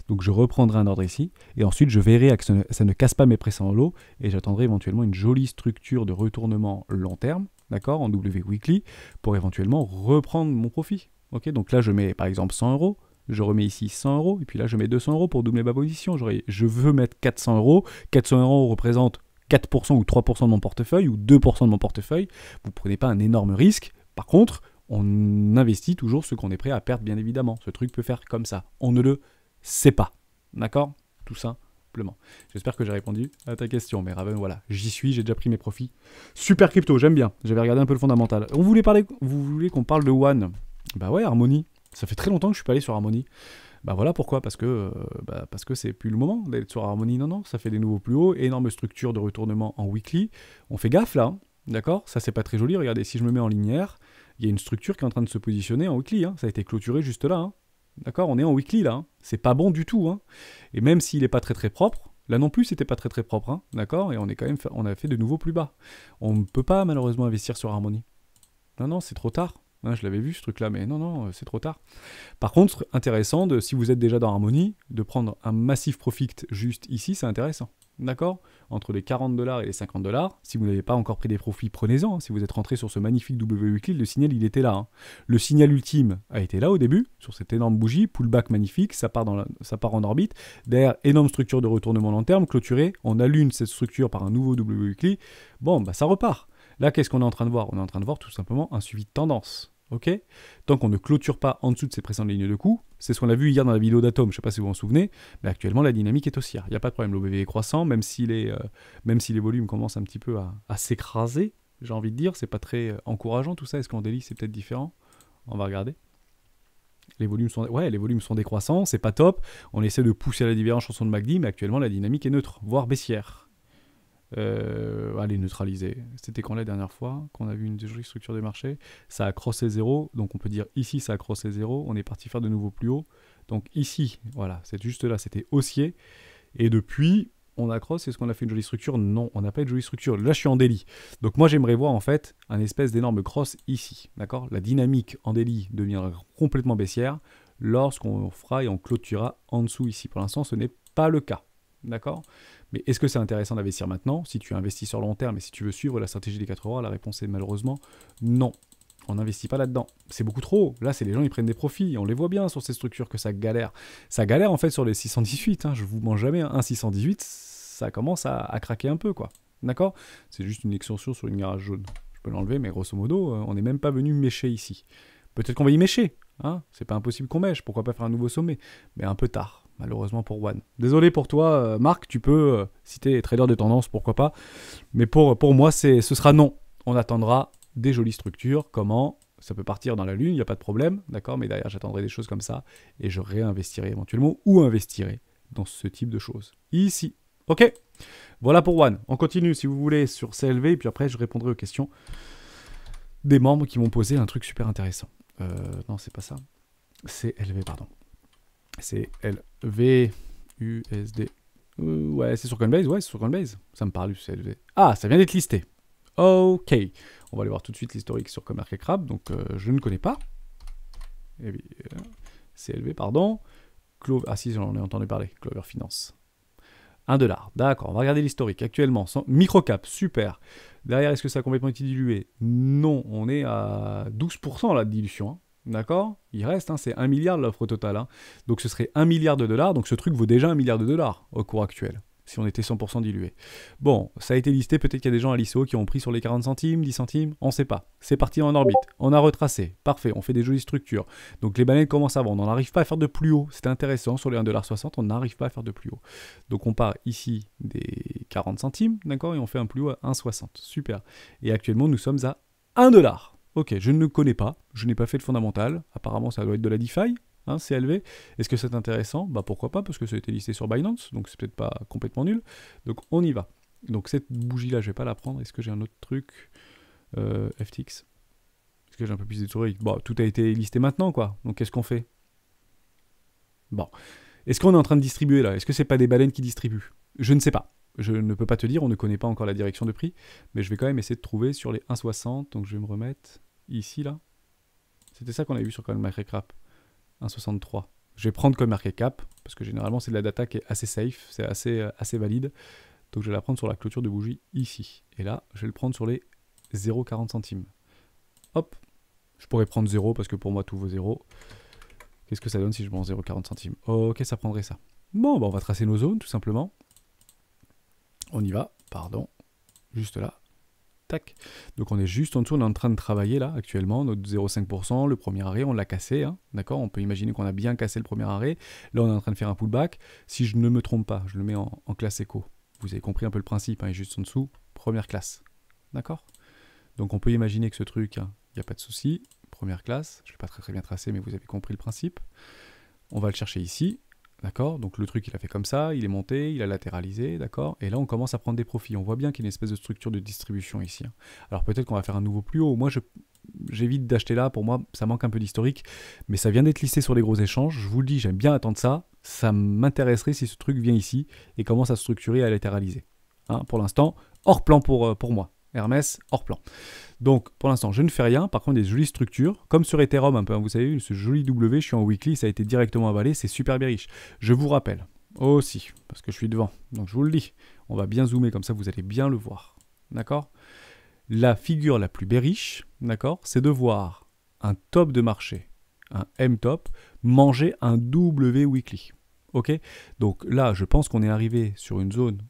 Donc je reprendrai un ordre ici, et ensuite je verai que ça ne casse pas mes précédents lots, et j'attendrai éventuellement une jolie structure de retournement long terme, d'accord, en W weekly, pour éventuellement reprendre mon profit. Ok, donc là je mets par exemple 100 euros, je remets ici 100 euros, et puis là je mets 200 euros pour doubler ma position. Je veux mettre 400 euros, 400 euros représentent 4% ou 3% de mon portefeuille, ou 2% de mon portefeuille. Vous ne prenez pas un énorme risque, par contre, on investit toujours ce qu'on est prêt à perdre, bien évidemment. Ce truc peut faire comme ça. On ne le sait pas. D'accord? Tout simplement. J'espère que j'ai répondu à ta question. Mais Raven, voilà, j'y suis, j'ai déjà pris mes profits. Super crypto, j'aime bien. J'avais regardé un peu le fondamental. Vous voulez qu'on parle de One? Bah ouais, Harmony. Ça fait très longtemps que je suis pas allé sur Harmony. Bah voilà pourquoi, parce que c'est plus le moment d'être sur Harmony. Non, ça fait des nouveaux plus hauts, énorme structure de retournement en weekly. On fait gaffe là, hein. D'accord? Ça c'est pas très joli, regardez, si je me mets en linéaire, il y a une structure qui est en train de se positionner en weekly, hein. Ça a été clôturé juste là, hein. D'accord? On est en weekly là, hein. C'est pas bon du tout, hein. Et même s'il n'est pas très très propre, là non plus c'était pas très très propre, hein. D'accord? Et on a fait de nouveau plus bas. On ne peut pas malheureusement investir sur Harmony. Non, c'est trop tard. Je l'avais vu ce truc-là, mais non, c'est trop tard. Par contre, intéressant, si vous êtes déjà dans Harmony, de prendre un massif profit juste ici, c'est intéressant. D'accord? Entre les 40$ et les 50$, si vous n'avez pas encore pris des profits, prenez-en. Si vous êtes rentré sur ce magnifique W weekly, le signal, il était là, hein. Le signal ultime a été là au début, sur cette énorme bougie, pullback magnifique, ça part en orbite. Derrière, énorme structure de retournement long terme, clôturée, on allume cette structure par un nouveau W weekly. Bon, bah ça repart. Là, qu'est-ce qu'on est en train de voir? On est en train de voir tout simplement un suivi de tendance. Ok? Tant qu'on ne clôture pas en dessous de ces précédentes lignes de coût, c'est ce qu'on a vu hier dans la vidéo d'Atom, je ne sais pas si vous vous en souvenez, mais actuellement la dynamique est haussière. Il n'y a pas de problème, l'OBV est croissant, même si les volumes commencent un petit peu à s'écraser, j'ai envie de dire, c'est pas très encourageant tout ça. Est-ce qu'en daily c'est peut-être différent? On va regarder. Les volumes sont décroissants, c'est pas top. On essaie de pousser la divergence en son de MACD, mais actuellement la dynamique est neutre, voire baissière. Allez, neutraliser. C'était quand la dernière fois qu'on a vu une jolie structure des marchés? Ça a crossé 0, donc on peut dire ici ça a crossé 0, on est parti faire de nouveau plus haut. Donc ici, voilà, c'est juste là, c'était haussier. Et depuis, on a cross, est-ce qu'on a fait une jolie structure? Non, on n'a pas une jolie structure. Là, je suis en daily. Donc moi, j'aimerais voir en fait un espèce d'énorme cross ici. D'accord? La dynamique en daily deviendra complètement baissière lorsqu'on fera et on clôturera en dessous ici. Pour l'instant, ce n'est pas le cas. D'accord? Mais est-ce que c'est intéressant d'investir maintenant? Si tu investis sur le long terme et si tu veux suivre la stratégie des 4 euros, la réponse est malheureusement non. On n'investit pas là-dedans. C'est beaucoup trop. Là, c'est les gens, ils prennent des profits. On les voit bien sur ces structures que ça galère. Ça galère en fait sur les 618. Je vous mens jamais. Un 618, ça commence à craquer un peu, quoi. D'accord? C'est juste une extension sur une garage jaune. Je peux l'enlever, mais grosso modo, on n'est même pas venu mécher ici. Peut-être qu'on va y mécher. C'est pas impossible qu'on mèche. Pourquoi pas faire un nouveau sommet? Mais un peu tard. Malheureusement pour One. Désolé pour toi, Marc, tu peux citer trader de tendance, pourquoi pas. Mais pour moi, ce sera non. On attendra des jolies structures. Comment? Ça peut partir dans la lune, il n'y a pas de problème, d'accord? Mais derrière, j'attendrai des choses comme ça et je réinvestirai éventuellement ou investirai dans ce type de choses. Ici. Ok? Voilà pour One. On continue, si vous voulez, sur CLV et puis après, je répondrai aux questions des membres qui m'ont posé un truc super intéressant. Non, c'est pas ça. C'est CLV, pardon. C'est LV USD. Ouais, c'est sur Coinbase, c'est sur Coinbase. Ça me parle, CLV. Ah, ça vient d'être listé. Ok. On va aller voir tout de suite l'historique sur CoinMarketCap. Donc, je ne connais pas. Et bien, CLV, pardon. Ah si, j'en ai entendu parler. Clover Finance. 1$. D'accord, on va regarder l'historique. Actuellement, microcap, super. Derrière, est-ce que ça a complètement été dilué? Non, on est à 12% là, de dilution. D'accord? Il reste, c'est 1 milliard l'offre totale. Donc ce serait 1 milliard de dollars. Donc ce truc vaut déjà 1 milliard de dollars au cours actuel, si on était 100% dilué. Bon, ça a été listé. Peut-être qu'il y a des gens à l'ICO qui ont pris sur les 40 centimes, 10 centimes. On ne sait pas. C'est parti en orbite. On a retracé. Parfait. On fait des jolies structures. Donc les baleines commencent à vendre. On n'arrive pas à faire de plus haut. C'était intéressant. Sur les 1,60$, on n'arrive pas à faire de plus haut. Donc on part ici des 40 centimes. D'accord? Et on fait un plus haut à 1,60$. Super. Et actuellement, nous sommes à 1$. Ok, je ne le connais pas, je n'ai pas fait de fondamental, apparemment ça doit être de la DeFi, CLV. Est-ce que c'est intéressant? Bah pourquoi pas, parce que ça a été listé sur Binance, donc c'est peut-être pas complètement nul. Donc on y va. Donc cette bougie-là, je vais pas la prendre. Est-ce que j'ai un autre truc? FTX. Est-ce que j'ai un peu plus d'historique? Bon, tout a été listé maintenant, quoi. Donc qu'est-ce qu'on fait? Bon. Est-ce qu'on est en train de distribuer là? Est-ce que c'est pas des baleines qui distribuent? Je ne sais pas. Je ne peux pas te dire, on ne connaît pas encore la direction de prix, mais je vais quand même essayer de trouver sur les 1,60, donc je vais me remettre ici, là. C'était ça qu'on avait vu sur CoinMarketCap. 1,63. Je vais prendre comme market cap, parce que généralement c'est de la data qui est assez safe, c'est assez valide. Donc je vais la prendre sur la clôture de bougie ici. Et là, je vais le prendre sur les 0,40 centimes. Hop, je pourrais prendre 0 parce que pour moi tout vaut 0. Qu'est-ce que ça donne si je prends 0,40 centimes? Ok, ça prendrait ça. Bon, bah on va tracer nos zones tout simplement. On y va, pardon, juste là. Tac. Donc on est juste en dessous, on est en train de travailler là actuellement, notre 0,5%, le premier arrêt, on l'a cassé, hein, d'accord? On peut imaginer qu'on a bien cassé le premier arrêt. Là on est en train de faire un pullback. Si je ne me trompe pas, je le mets en classe éco. Vous avez compris un peu le principe, hein, il est juste en dessous, première classe. D'accord? Donc on peut imaginer que ce truc, il n'y a pas de souci. Première classe, je ne l'ai pas très bien tracé, mais vous avez compris le principe. On va le chercher ici. D'accord? Donc le truc il a fait comme ça, il est monté, il a latéralisé, d'accord? Et là on commence à prendre des profits. On voit bien qu'il y a une espèce de structure de distribution ici. Alors peut-être qu'on va faire un nouveau plus haut. Moi j'évite d'acheter là, pour moi ça manque un peu d'historique, mais ça vient d'être listé sur les gros échanges. Je vous le dis, j'aime bien attendre ça. Ça m'intéresserait si ce truc vient ici et commence à se structurer et à latéraliser. Hein, pour l'instant, hors plan pour moi. Hermès, hors plan. Donc, pour l'instant, je ne fais rien. Par contre, des jolies structures, comme sur Ethereum, un peu, hein, vous savez, ce joli W, je suis en weekly, ça a été directement avalé, c'est super bearish. Je vous rappelle, aussi, parce que je suis devant, donc je vous le dis, on va bien zoomer, comme ça vous allez bien le voir. D'accord? La figure la plus bearish, d'accord, c'est de voir un top de marché, un M-top, manger un W weekly. Ok? Donc là, je pense qu'on est arrivé sur une zone,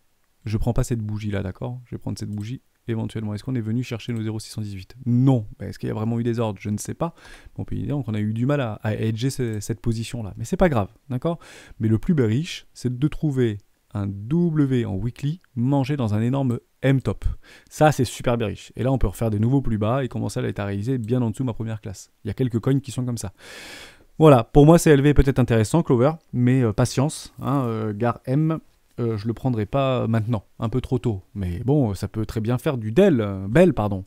je ne prends pas cette bougie là, d'accord? Je vais prendre cette bougie. Éventuellement, est-ce qu'on est venu chercher nos 0,618? Non. Est-ce qu'il y a vraiment eu des ordres? Je ne sais pas. On peut dire qu'on a eu du mal à hedger cette position-là. Mais c'est pas grave, d'accord? Mais le plus bearish, c'est de trouver un W en weekly mangé dans un énorme M-top. Ça, c'est super bearish. Et là, on peut refaire des nouveaux plus bas et commencer à latéraliser bien en dessous de ma première classe. Il y a quelques coins qui sont comme ça. Voilà. Pour moi, CLV peut-être intéressant, Clover, mais patience. Hein, gare M. Je le prendrai pas maintenant, un peu trop tôt. Mais bon, ça peut très bien faire du Bell, pardon.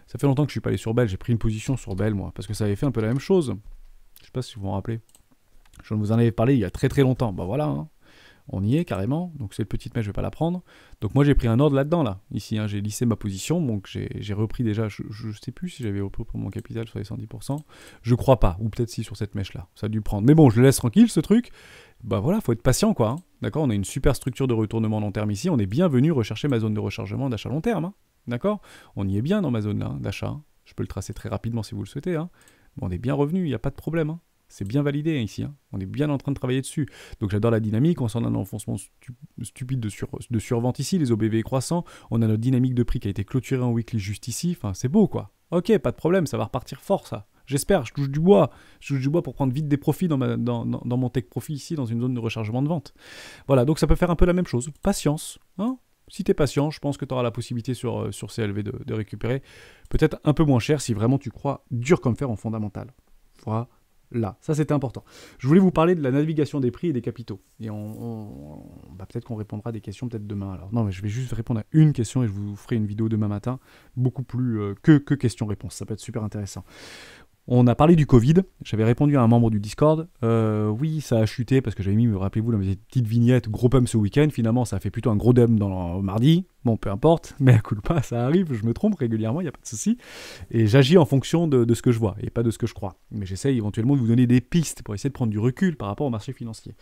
Ça fait longtemps que je suis pas allé sur Bell, j'ai pris une position sur Bell, moi, parce que ça avait fait un peu la même chose. Je sais pas si vous vous rappelez. Je vous en avais parlé il y a très très longtemps. Bah voilà, hein. On y est carrément. Donc cette petite mèche, je vais pas la prendre. Donc moi, j'ai pris un ordre là-dedans, là. Ici, hein, j'ai lissé ma position, donc j'ai repris déjà, je sais plus si j'avais repris pour mon capital sur les 110%. Je crois pas, ou peut-être si sur cette mèche-là. Ça a dû prendre. Mais bon, je le laisse tranquille, ce truc. Bah voilà, faut être patient, quoi. Hein. D'accord? On a une super structure de retournement long terme ici. On est bien venu rechercher ma zone de rechargement d'achat long terme. Hein. D'accord? On y est bien dans ma zone là, hein, d'achat. Hein. Je peux le tracer très rapidement si vous le souhaitez. Hein. Mais on est bien revenu, il n'y a pas de problème. Hein. C'est bien validé hein, ici. Hein. On est bien en train de travailler dessus. Donc j'adore la dynamique. On s'en a un enfoncement stupide de survente ici. Les OBV croissants. On a notre dynamique de prix qui a été clôturée en weekly juste ici. Enfin, c'est beau, quoi. Ok, pas de problème, ça va repartir fort, ça. J'espère, je touche du bois. Je touche du bois pour prendre vite des profits dans mon tech profit ici, dans une zone de rechargement de vente. Voilà, donc ça peut faire un peu la même chose. Patience. Hein, si tu es patient, je pense que tu auras la possibilité sur CLV de récupérer. Peut-être un peu moins cher si vraiment tu crois dur comme fer en fondamental. Voilà. Là, ça c'était important. Je voulais vous parler de la navigation des prix et des capitaux. Et peut-être qu'on répondra à des questions peut-être demain. Alors non, mais je vais juste répondre à une question et je vous ferai une vidéo demain matin, beaucoup plus que questions-réponses. Ça peut être super intéressant. On a parlé du Covid, j'avais répondu à un membre du Discord, oui ça a chuté parce que j'avais mis, rappelez-vous, dans mes petites vignettes, gros pump ce week-end, finalement ça a fait plutôt un gros dump mardi, bon peu importe, mais à coup de pas, ça arrive, je me trompe régulièrement, il n'y a pas de souci, et j'agis en fonction de ce que je vois, et pas de ce que je crois, mais j'essaye éventuellement de vous donner des pistes pour essayer de prendre du recul par rapport au marché financier.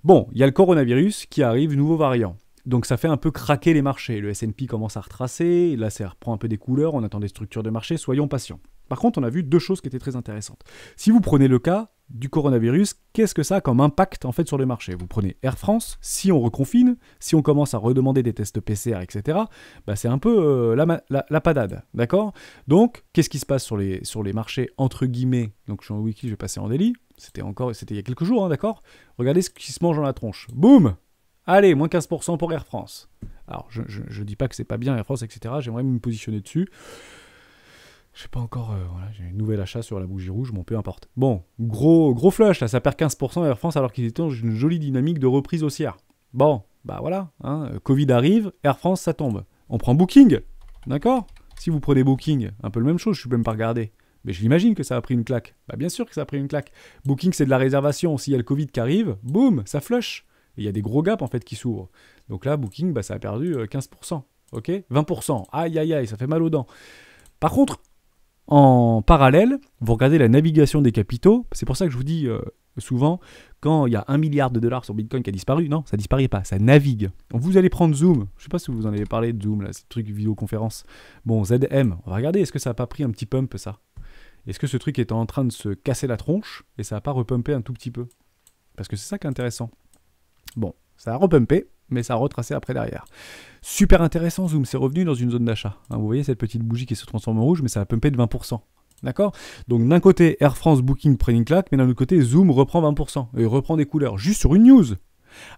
Bon, il y a le coronavirus qui arrive, nouveau variant. Donc ça fait un peu craquer les marchés, le S&P commence à retracer, là ça reprend un peu des couleurs, on attend des structures de marché, soyons patients. Par contre, on a vu deux choses qui étaient très intéressantes. Si vous prenez le cas du coronavirus, qu'est-ce que ça a comme impact en fait sur le marché? Vous prenez Air France, si on reconfine, si on commence à redemander des tests PCR, etc., bah c'est un peu la panade, d'accord? Donc, qu'est-ce qui se passe sur les marchés entre guillemets? Donc, je suis en wiki, je vais passer en daily. C'était il y a quelques jours, hein, d'accord? Regardez ce qui se mange dans la tronche. Boum! Allez, moins 15% pour Air France. Alors, je dis pas que c'est pas bien Air France, etc. J'aimerais me positionner dessus. Je sais pas encore, voilà, j'ai un nouvel achat sur la bougie rouge, bon peu importe. Bon, gros flush, là, ça perd 15% Air France alors qu'ils étaient dans une jolie dynamique de reprise haussière. Bon, bah voilà, hein, Covid arrive, Air France ça tombe. On prend Booking, d'accord? Si vous prenez Booking, un peu la même chose, je suis même pas regardé. Mais je l'imagine que ça a pris une claque. Bah bien sûr que ça a pris une claque. Booking c'est de la réservation, s'il y a le Covid qui arrive, boum, ça flush. Et il y a des gros gaps en fait qui s'ouvrent. Donc là, Booking, bah, ça a perdu 15%, ok? 20%, aïe aïe aïe, ça fait mal aux dents. Par contre, en parallèle, vous regardez la navigation des capitaux, c'est pour ça que je vous dis, souvent, quand il y a 1 milliard de dollars sur Bitcoin qui a disparu, non, ça disparaît pas, ça navigue. Donc vous allez prendre Zoom, je sais pas si vous en avez parlé de Zoom, là, ce truc vidéoconférence. Bon, ZM, on va regarder, est-ce que ça n'a pas pris un petit pump, ça? Est-ce que ce truc est en train de se casser la tronche et ça n'a pas repumpé un tout petit peu? Parce que c'est ça qui est intéressant. Bon, ça a repumpé, mais ça a retracé après derrière. Super intéressant, Zoom, c'est revenu dans une zone d'achat. Hein, vous voyez cette petite bougie qui se transforme en rouge, mais ça a pumpé de 20%. D'accord? Donc d'un côté, Air France Booking prennent une claque, mais d'un autre côté, Zoom reprend 20%. Et reprend des couleurs, juste sur une news.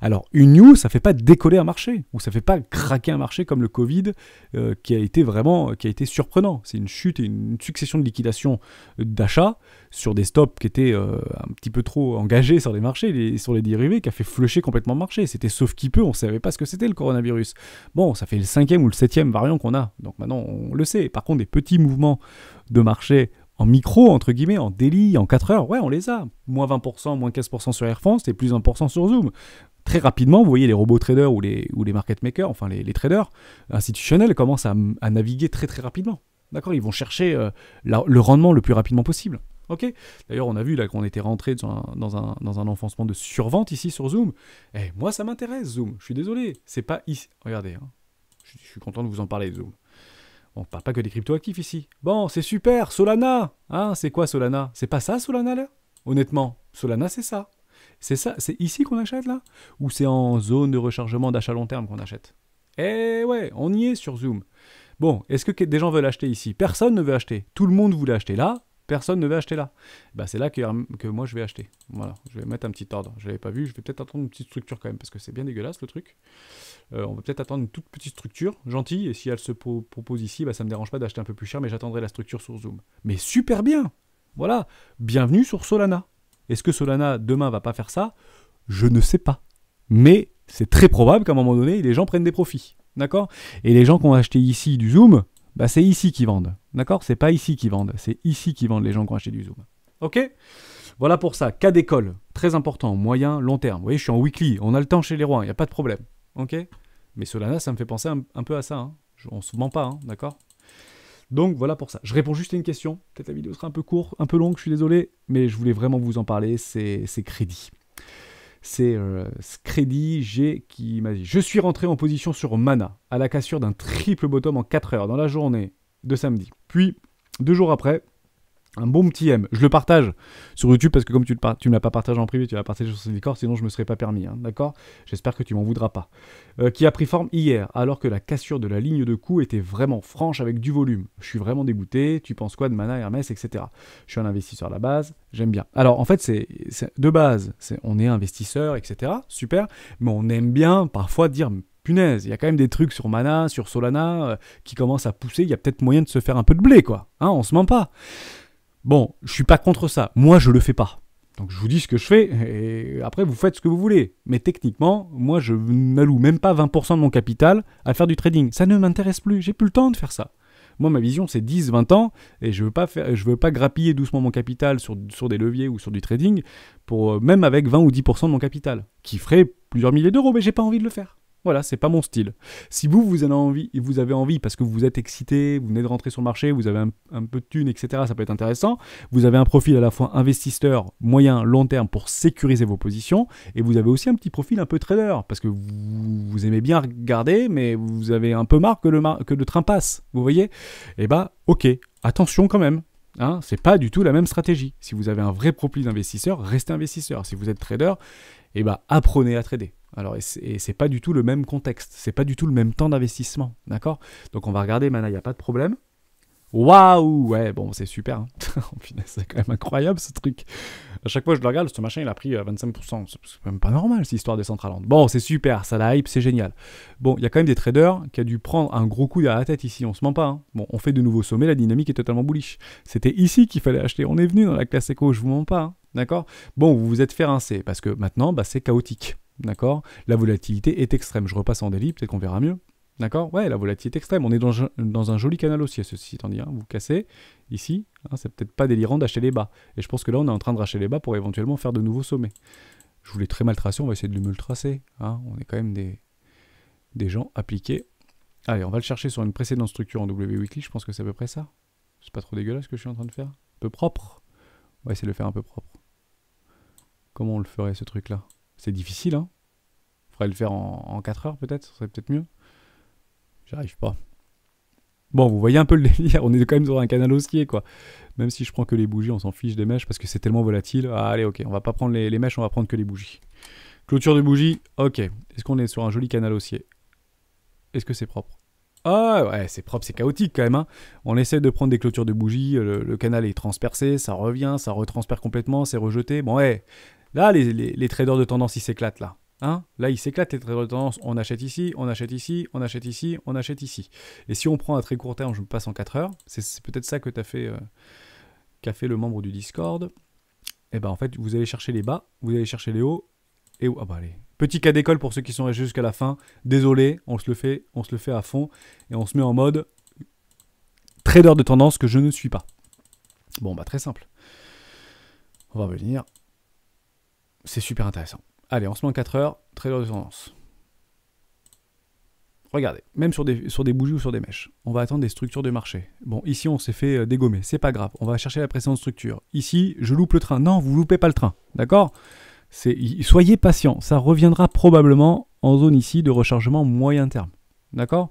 Alors, une news, ça ne fait pas décoller un marché, ou ça ne fait pas craquer un marché comme le Covid, qui a été surprenant. C'est une chute et une succession de liquidations d'achats sur des stops qui étaient un petit peu trop engagés sur les marchés, sur les dérivés, qui a fait flusher complètement le marché. C'était sauf qui peut, on ne savait pas ce que c'était le coronavirus. Bon, ça fait le 5e ou le 7e variant qu'on a, donc maintenant on le sait. Par contre, des petits mouvements de marché en micro, entre guillemets, en daily, en 4 heures, ouais, on les a. Moins 20%, moins 15% sur Air France et plus 1% sur Zoom. Très rapidement, vous voyez les robots traders ou les market makers, enfin les traders institutionnels commencent à naviguer très très rapidement. D'accord? Ils vont chercher le rendement le plus rapidement possible. Ok? D'ailleurs, on a vu là qu'on était rentré dans un enfoncement de survente ici sur Zoom. Eh, moi, ça m'intéresse, Zoom. Je suis désolé. C'est pas ici. Regardez, hein. Je suis content de vous en parler, Zoom. On ne parle pas que des cryptoactifs ici. Bon, c'est super, Solana. Hein, c'est quoi Solana? C'est pas ça, Solana, là? Honnêtement, Solana, c'est ça. C'est ça, c'est ici qu'on achète, là? Ou c'est en zone de rechargement d'achat long terme qu'on achète? Eh ouais, on y est sur Zoom. Bon, est-ce que des gens veulent acheter ici? Personne ne veut acheter. Tout le monde voulait acheter là. Personne ne veut acheter là. Bah, c'est là que moi je vais acheter. Voilà, je vais mettre un petit ordre. Je ne l'avais pas vu, je vais peut-être attendre une petite structure quand même, parce que c'est bien dégueulasse le truc. On va peut-être attendre une toute petite structure, gentille, et si elle se propose ici, bah, ça ne me dérange pas d'acheter un peu plus cher, mais j'attendrai la structure sur Zoom. Mais super bien. Voilà, bienvenue sur Solana. Est-ce que Solana demain va pas faire ça? Je ne sais pas. Mais c'est très probable qu'à un moment donné, les gens prennent des profits. D'accord? Et les gens qui ont acheté ici du Zoom, bah c'est ici qu'ils vendent. D'accord? C'est pas ici qu'ils vendent. C'est ici qu'ils vendent les gens qui ont acheté du Zoom. Ok? Voilà pour ça. Cas d'école. Très important. Moyen, long terme. Vous voyez, je suis en weekly. On a le temps chez les rois. Il n'y a pas de problème. Ok? Mais Solana, ça me fait penser un peu à ça. Hein. On ne se ment pas. Hein, d'accord? Donc voilà pour ça. Je réponds juste à une question. Peut-être la vidéo sera un peu courte, un peu longue, je suis désolé. Mais je voulais vraiment vous en parler. C'est Crédit. C'est Crédit G qui m'a dit: je suis rentré en position sur Mana, à la cassure d'un triple bottom en 4 heures dans la journée de samedi. Puis, 2 jours après, un bon petit M. Je le partage sur YouTube parce que comme tu ne l'as pas partagé en privé, tu l'as partagé sur Discord, sinon je ne me serais pas permis. Hein, d'accord? J'espère que tu m'en voudras pas. Qui a pris forme hier, alors que la cassure de la ligne de coup était vraiment franche avec du volume. Je suis vraiment dégoûté. Tu penses quoi de Mana, Hermès, etc. Je suis un investisseur à la base. J'aime bien. Alors en fait, c'est de base, on est investisseur, etc. Super. Mais on aime bien parfois dire: punaise, il y a quand même des trucs sur Mana, sur Solana qui commencent à pousser. Il y a peut-être moyen de se faire un peu de blé, quoi. Hein, on se ment pas. Bon, je suis pas contre ça. Moi, je le fais pas. Donc, je vous dis ce que je fais, et après, vous faites ce que vous voulez. Mais techniquement, moi, je n'alloue même pas 20% de mon capital à faire du trading. Ça ne m'intéresse plus. J'ai plus le temps de faire ça. Moi, ma vision, c'est 10, 20 ans, et je veux pas grappiller doucement mon capital sur des leviers ou sur du trading, même avec 20 ou 10% de mon capital, qui ferait plusieurs milliers d'euros, mais j'ai pas envie de le faire. Voilà, c'est pas mon style. Si vous avez envie parce que vous êtes excité, vous venez de rentrer sur le marché, vous avez un peu de thunes, etc., ça peut être intéressant. Vous avez un profil à la fois investisseur, moyen, long terme pour sécuriser vos positions, et vous avez aussi un petit profil un peu trader, parce que vous aimez bien regarder, mais vous avez un peu marre que le train passe, vous voyez? Eh bah, ok, attention quand même. Hein, c'est pas du tout la même stratégie. Si vous avez un vrai profil d'investisseur, restez investisseur. Si vous êtes trader, eh bah, apprenez à trader. Alors, et c'est pas du tout le même contexte, c'est pas du tout le même temps d'investissement, d'accord? Donc on va regarder Mana, il n'y a pas de problème. Waouh, ouais, bon, c'est super. Hein. C'est quand même incroyable ce truc. À chaque fois que je le regarde, ce machin, il a pris 25%. C'est même pas normal, cette histoire de Decentraland. Bon, c'est super, ça la hype, c'est génial. Bon, il y a quand même des traders qui a dû prendre un gros coup derrière la tête ici, on se ment pas. Hein. Bon, on fait de nouveaux sommets, la dynamique est totalement bullish. C'était ici qu'il fallait acheter. On est venu dans la classe éco, je vous mens pas. Hein. D'accord? Bon, vous vous êtes fait rincer parce que maintenant, bah, c'est chaotique. D'accord? La volatilité est extrême. Je repasse en daily, peut-être qu'on verra mieux. D'accord? Ouais, la volatilité est extrême. On est dans un joli canal haussier, ceci étant dit. Hein. Vous cassez ici. Hein, c'est peut-être pas délirant d'acheter les bas. Et je pense que là, on est en train de racheter les bas pour éventuellement faire de nouveaux sommets. Je voulais très mal tracer, on va essayer de mieux le tracer. Hein. On est quand même des gens appliqués. Allez, on va le chercher sur une précédente structure en W Weekly. Je pense que c'est à peu près ça. C'est pas trop dégueulasse ce que je suis en train de faire. Un peu propre. On va essayer de le faire un peu propre. Comment on le ferait ce truc-là? C'est difficile, hein? Faudrait le faire en 4 heures peut-être, ce serait peut-être mieux. J'arrive pas. Bon, vous voyez un peu le délire, on est quand même sur un canal haussier, quoi. Même si je prends que les bougies, on s'en fiche des mèches parce que c'est tellement volatile. Ah, allez, ok, on va pas prendre les mèches, on va prendre que les bougies. Clôture de bougie, ok. Est-ce qu'on est sur un joli canal haussier? Est-ce que c'est propre? Ah ouais, c'est propre, c'est chaotique quand même, hein. On essaie de prendre des clôtures de bougies, le canal est transpercé, ça revient, ça retransperce complètement, c'est rejeté. Bon, ouais, là, les traders de tendance, ils s'éclatent, là. Hein, là, ils s'éclatent, les traders de tendance. On achète ici, on achète ici, on achète ici, on achète ici. Et si on prend à très court terme, je me passe en 4 heures, c'est peut-être ça que qu'a fait le membre du Discord. Et ben en fait, vous allez chercher les bas, vous allez chercher les hauts, et ah bah allez. Petit cas d'école pour ceux qui sont restés jusqu'à la fin. Désolé, on se le fait à fond, et on se met en mode trader de tendance que je ne suis pas. Bon, bah très simple. On va revenir. C'est super intéressant. Allez, on se met en 4 heures, trader de tendance. Regardez, même sur des bougies ou sur des mèches, on va attendre des structures de marché. Bon, ici, on s'est fait dégommer, c'est pas grave, on va chercher la précédente structure. Ici, je loupe le train. Non, vous loupez pas le train, d'accord? Soyez patient, ça reviendra probablement en zone ici de rechargement moyen terme, d'accord?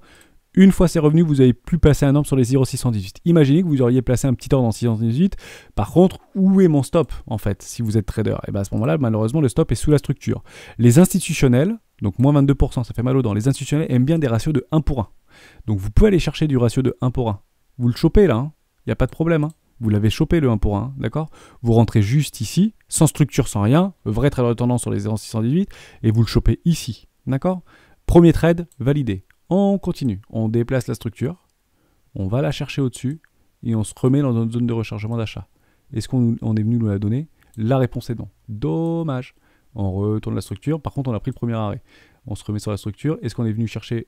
Une fois c'est revenu, vous n'avez plus placé un ordre sur les 0,618. Imaginez que vous auriez placé un petit ordre en 618. Par contre, où est mon stop en fait, si vous êtes trader? Et bien à ce moment-là, malheureusement, le stop est sous la structure. Les institutionnels, donc moins 22%, ça fait mal aux dents. Les institutionnels aiment bien des ratios de 1 pour 1. Donc vous pouvez aller chercher du ratio de 1 pour 1. Vous le chopez là, il n'y a pas de problème. Vous l'avez chopé le 1 pour 1, d'accord? Vous rentrez juste ici, sans structure, sans rien, le vrai trader de tendance sur les 0,618, et vous le chopez ici, d'accord? Premier trade, validé. On continue, on déplace la structure, on va la chercher au-dessus et on se remet dans notre zone de rechargement d'achat. Est-ce qu'on est venu nous la donner? La réponse est non. Dommage. On retourne la structure, par contre on a pris le premier arrêt. On se remet sur la structure, est-ce qu'on est venu chercher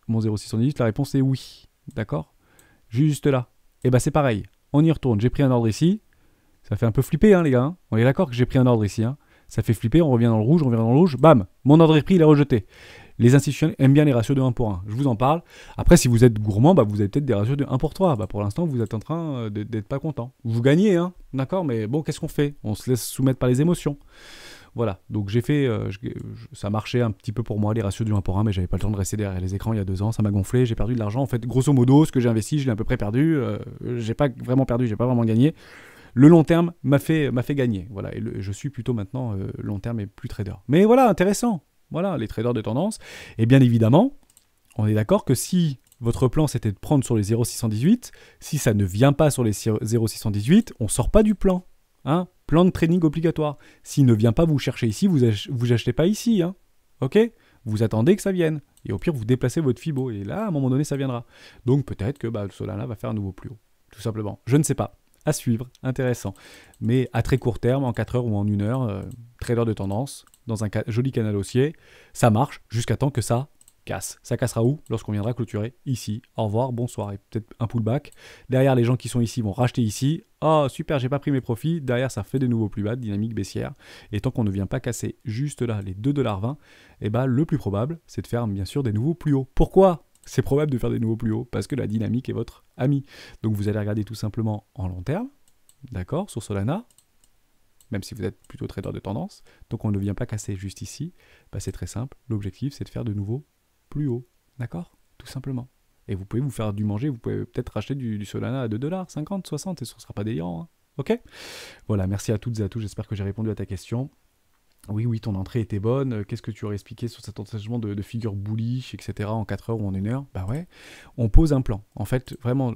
mon 0,618? La réponse est oui. D'accord? Juste là. Et bah c'est pareil, on y retourne. J'ai pris un ordre ici, ça fait un peu flipper les gars. On est d'accord que j'ai pris un ordre ici. Ça fait flipper, on revient dans le rouge, bam, mon ordre est pris, il est rejeté. Les institutionnels aiment bien les ratios de 1 pour 1. Je vous en parle. Après, si vous êtes gourmand, vous avez peut-être des ratios de 1 pour 3. Pour l'instant, vous êtes en train d'être pas content. Vous gagnez, d'accord, mais bon, qu'est-ce qu'on fait? On se laisse soumettre par les émotions. Voilà, donc j'ai fait, ça marchait un petit peu pour moi, les ratios du 1 pour 1, mais j'avais pas le temps de rester derrière les écrans il y a 2 ans, ça m'a gonflé, j'ai perdu de l'argent. En fait, grosso modo, ce que j'ai investi, je l'ai à peu près perdu. J'ai pas vraiment perdu, j'ai pas vraiment gagné. Le long terme m'a fait gagner. Voilà, et je suis plutôt maintenant long terme et plus trader. Mais voilà, intéressant. Voilà, les traders de tendance. Et bien évidemment, on est d'accord que si votre plan c'était de prendre sur les 0,618, si ça ne vient pas sur les 0,618, on ne sort pas du plan. Plan de trading obligatoire. S'il ne vient pas vous chercher ici, vous achetez pas ici. Ok? Vous attendez que ça vienne. Et au pire, vous déplacez votre Fibo. Et là, à un moment donné, ça viendra. Donc peut-être que le Solana va faire un nouveau plus haut. Tout simplement. Je ne sais pas. À suivre, intéressant. Mais à très court terme, en 4 heures ou en 1 heure, trader de tendance, dans un joli canal haussier, ça marche jusqu'à temps que ça casse. Ça cassera où? Lorsqu'on viendra clôturer ici. Au revoir, bonsoir, et peut-être un pullback. Derrière, les gens qui sont ici vont racheter ici. Oh, super, j'ai pas pris mes profits. Derrière, ça fait de nouveaux plus bas, dynamique baissière. Et tant qu'on ne vient pas casser juste là les 2,20 $, le plus probable, c'est de faire bien sûr des nouveaux plus hauts. Pourquoi? C'est probable de faire des nouveaux plus hauts parce que la dynamique est votre ami. Donc vous allez regarder tout simplement en long terme, d'accord, sur Solana, même si vous êtes plutôt trader de tendance. Donc on ne vient pas casser juste ici. C'est très simple. L'objectif, c'est de faire de nouveaux plus hauts, d'accord, tout simplement. Et vous pouvez vous faire du manger, vous pouvez peut-être racheter du Solana à 2 $, 50, 60, et ce ne sera pas délirant. Ok? Voilà, merci à toutes et à tous. J'espère que j'ai répondu à ta question. Oui, ton entrée était bonne. Qu'est-ce que tu aurais expliqué sur cet enchaînement de figures bullish, etc. en 4 heures ou en 1 heure? Bah ouais, on pose un plan. En fait, vraiment,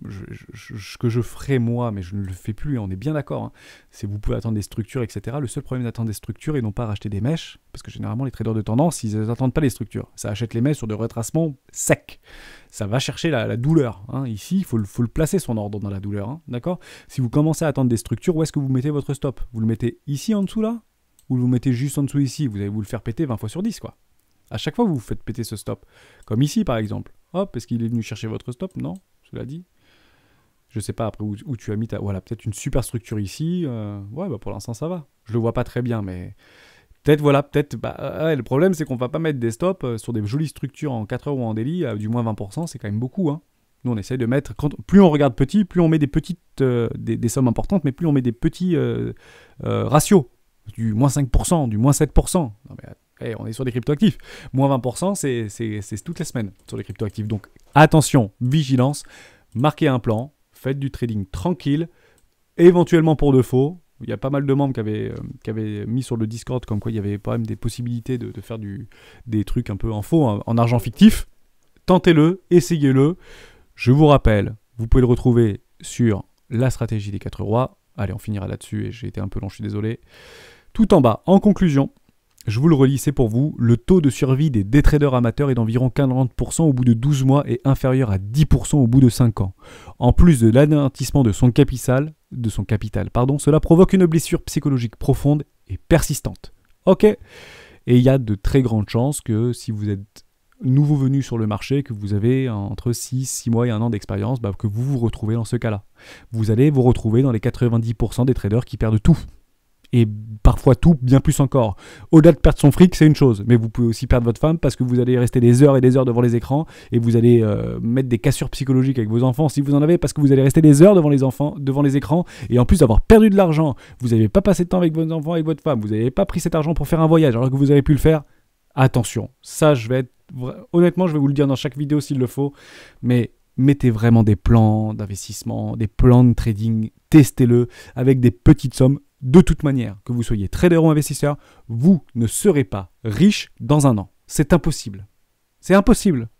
ce que je ferais moi, mais je ne le fais plus, on est bien d'accord, c'est vous pouvez attendre des structures, etc. Le seul problème d'attendre des structures et non pas racheter des mèches, parce que généralement les traders de tendance, ils n'attendent pas les structures. Ça achète les mèches sur des retracements secs. Ça va chercher la douleur. Ici, il faut le placer son ordre dans la douleur. D'accord? Si vous commencez à attendre des structures, où est-ce que vous mettez votre stop? Vous le mettez ici en dessous là? Ou vous mettez juste en dessous ici, vous allez vous le faire péter 20 fois sur 10, quoi. À chaque fois, vous vous faites péter ce stop. Comme ici, par exemple. Hop, est-ce qu'il est venu chercher votre stop? Non, cela dit. Je sais pas après où tu as mis ta... Voilà, peut-être une super structure ici. Pour l'instant, ça va. Je le vois pas très bien, mais... Peut-être, le problème, c'est qu'on va pas mettre des stops sur des jolies structures en 4 heures ou en daily, du moins 20%, c'est quand même beaucoup, Nous, on essaye de mettre... Plus on regarde petit, plus on met des petites... des sommes importantes, mais plus on met des petits ratios. du moins 5%, du moins 7%. Non mais, on est sur des cryptoactifs. Moins 20%, c'est toutes les semaines sur les cryptoactifs. Donc attention, vigilance, marquez un plan, faites du trading tranquille, éventuellement pour de faux. Il y a pas mal de membres qui avaient mis sur le Discord comme quoi il y avait quand même des possibilités de faire des trucs un peu en faux, en argent fictif. Tentez-le, essayez-le. Je vous rappelle, vous pouvez le retrouver sur la stratégie des 4 rois. Allez, on finira là-dessus et j'ai été un peu long, je suis désolé. Tout en bas, en conclusion, je vous le relis, c'est pour vous. Le taux de survie des traders amateurs est d'environ 40% au bout de 12 mois et inférieur à 10% au bout de 5 ans. En plus de l'anéantissement de son capital, cela provoque une blessure psychologique profonde et persistante. Ok. Et il y a de très grandes chances que si vous êtes nouveau venu sur le marché, que vous avez entre 6 mois et 1 an d'expérience, que vous vous retrouvez dans ce cas-là. Vous allez vous retrouver dans les 90% des traders qui perdent tout. Et parfois tout, bien plus encore. Au-delà de perdre son fric, c'est une chose, mais vous pouvez aussi perdre votre femme parce que vous allez rester des heures et des heures devant les écrans et vous allez mettre des cassures psychologiques avec vos enfants si vous en avez, parce que vous allez rester des heures devant les écrans et en plus d'avoir perdu de l'argent, vous n'avez pas passé de temps avec vos enfants, avec votre femme, vous n'avez pas pris cet argent pour faire un voyage alors que vous avez pu le faire. Attention, ça honnêtement, je vais vous le dire dans chaque vidéo s'il le faut, mais mettez vraiment des plans d'investissement, des plans de trading, testez-le avec des petites sommes. De toute manière, que vous soyez trader ou investisseur, vous ne serez pas riche dans 1 an. C'est impossible. C'est impossible.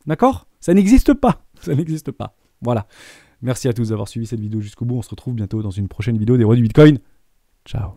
D'accord ? Ça n'existe pas. Ça n'existe pas. Voilà. Merci à tous d'avoir suivi cette vidéo jusqu'au bout. On se retrouve bientôt dans une prochaine vidéo des rois du Bitcoin. Ciao.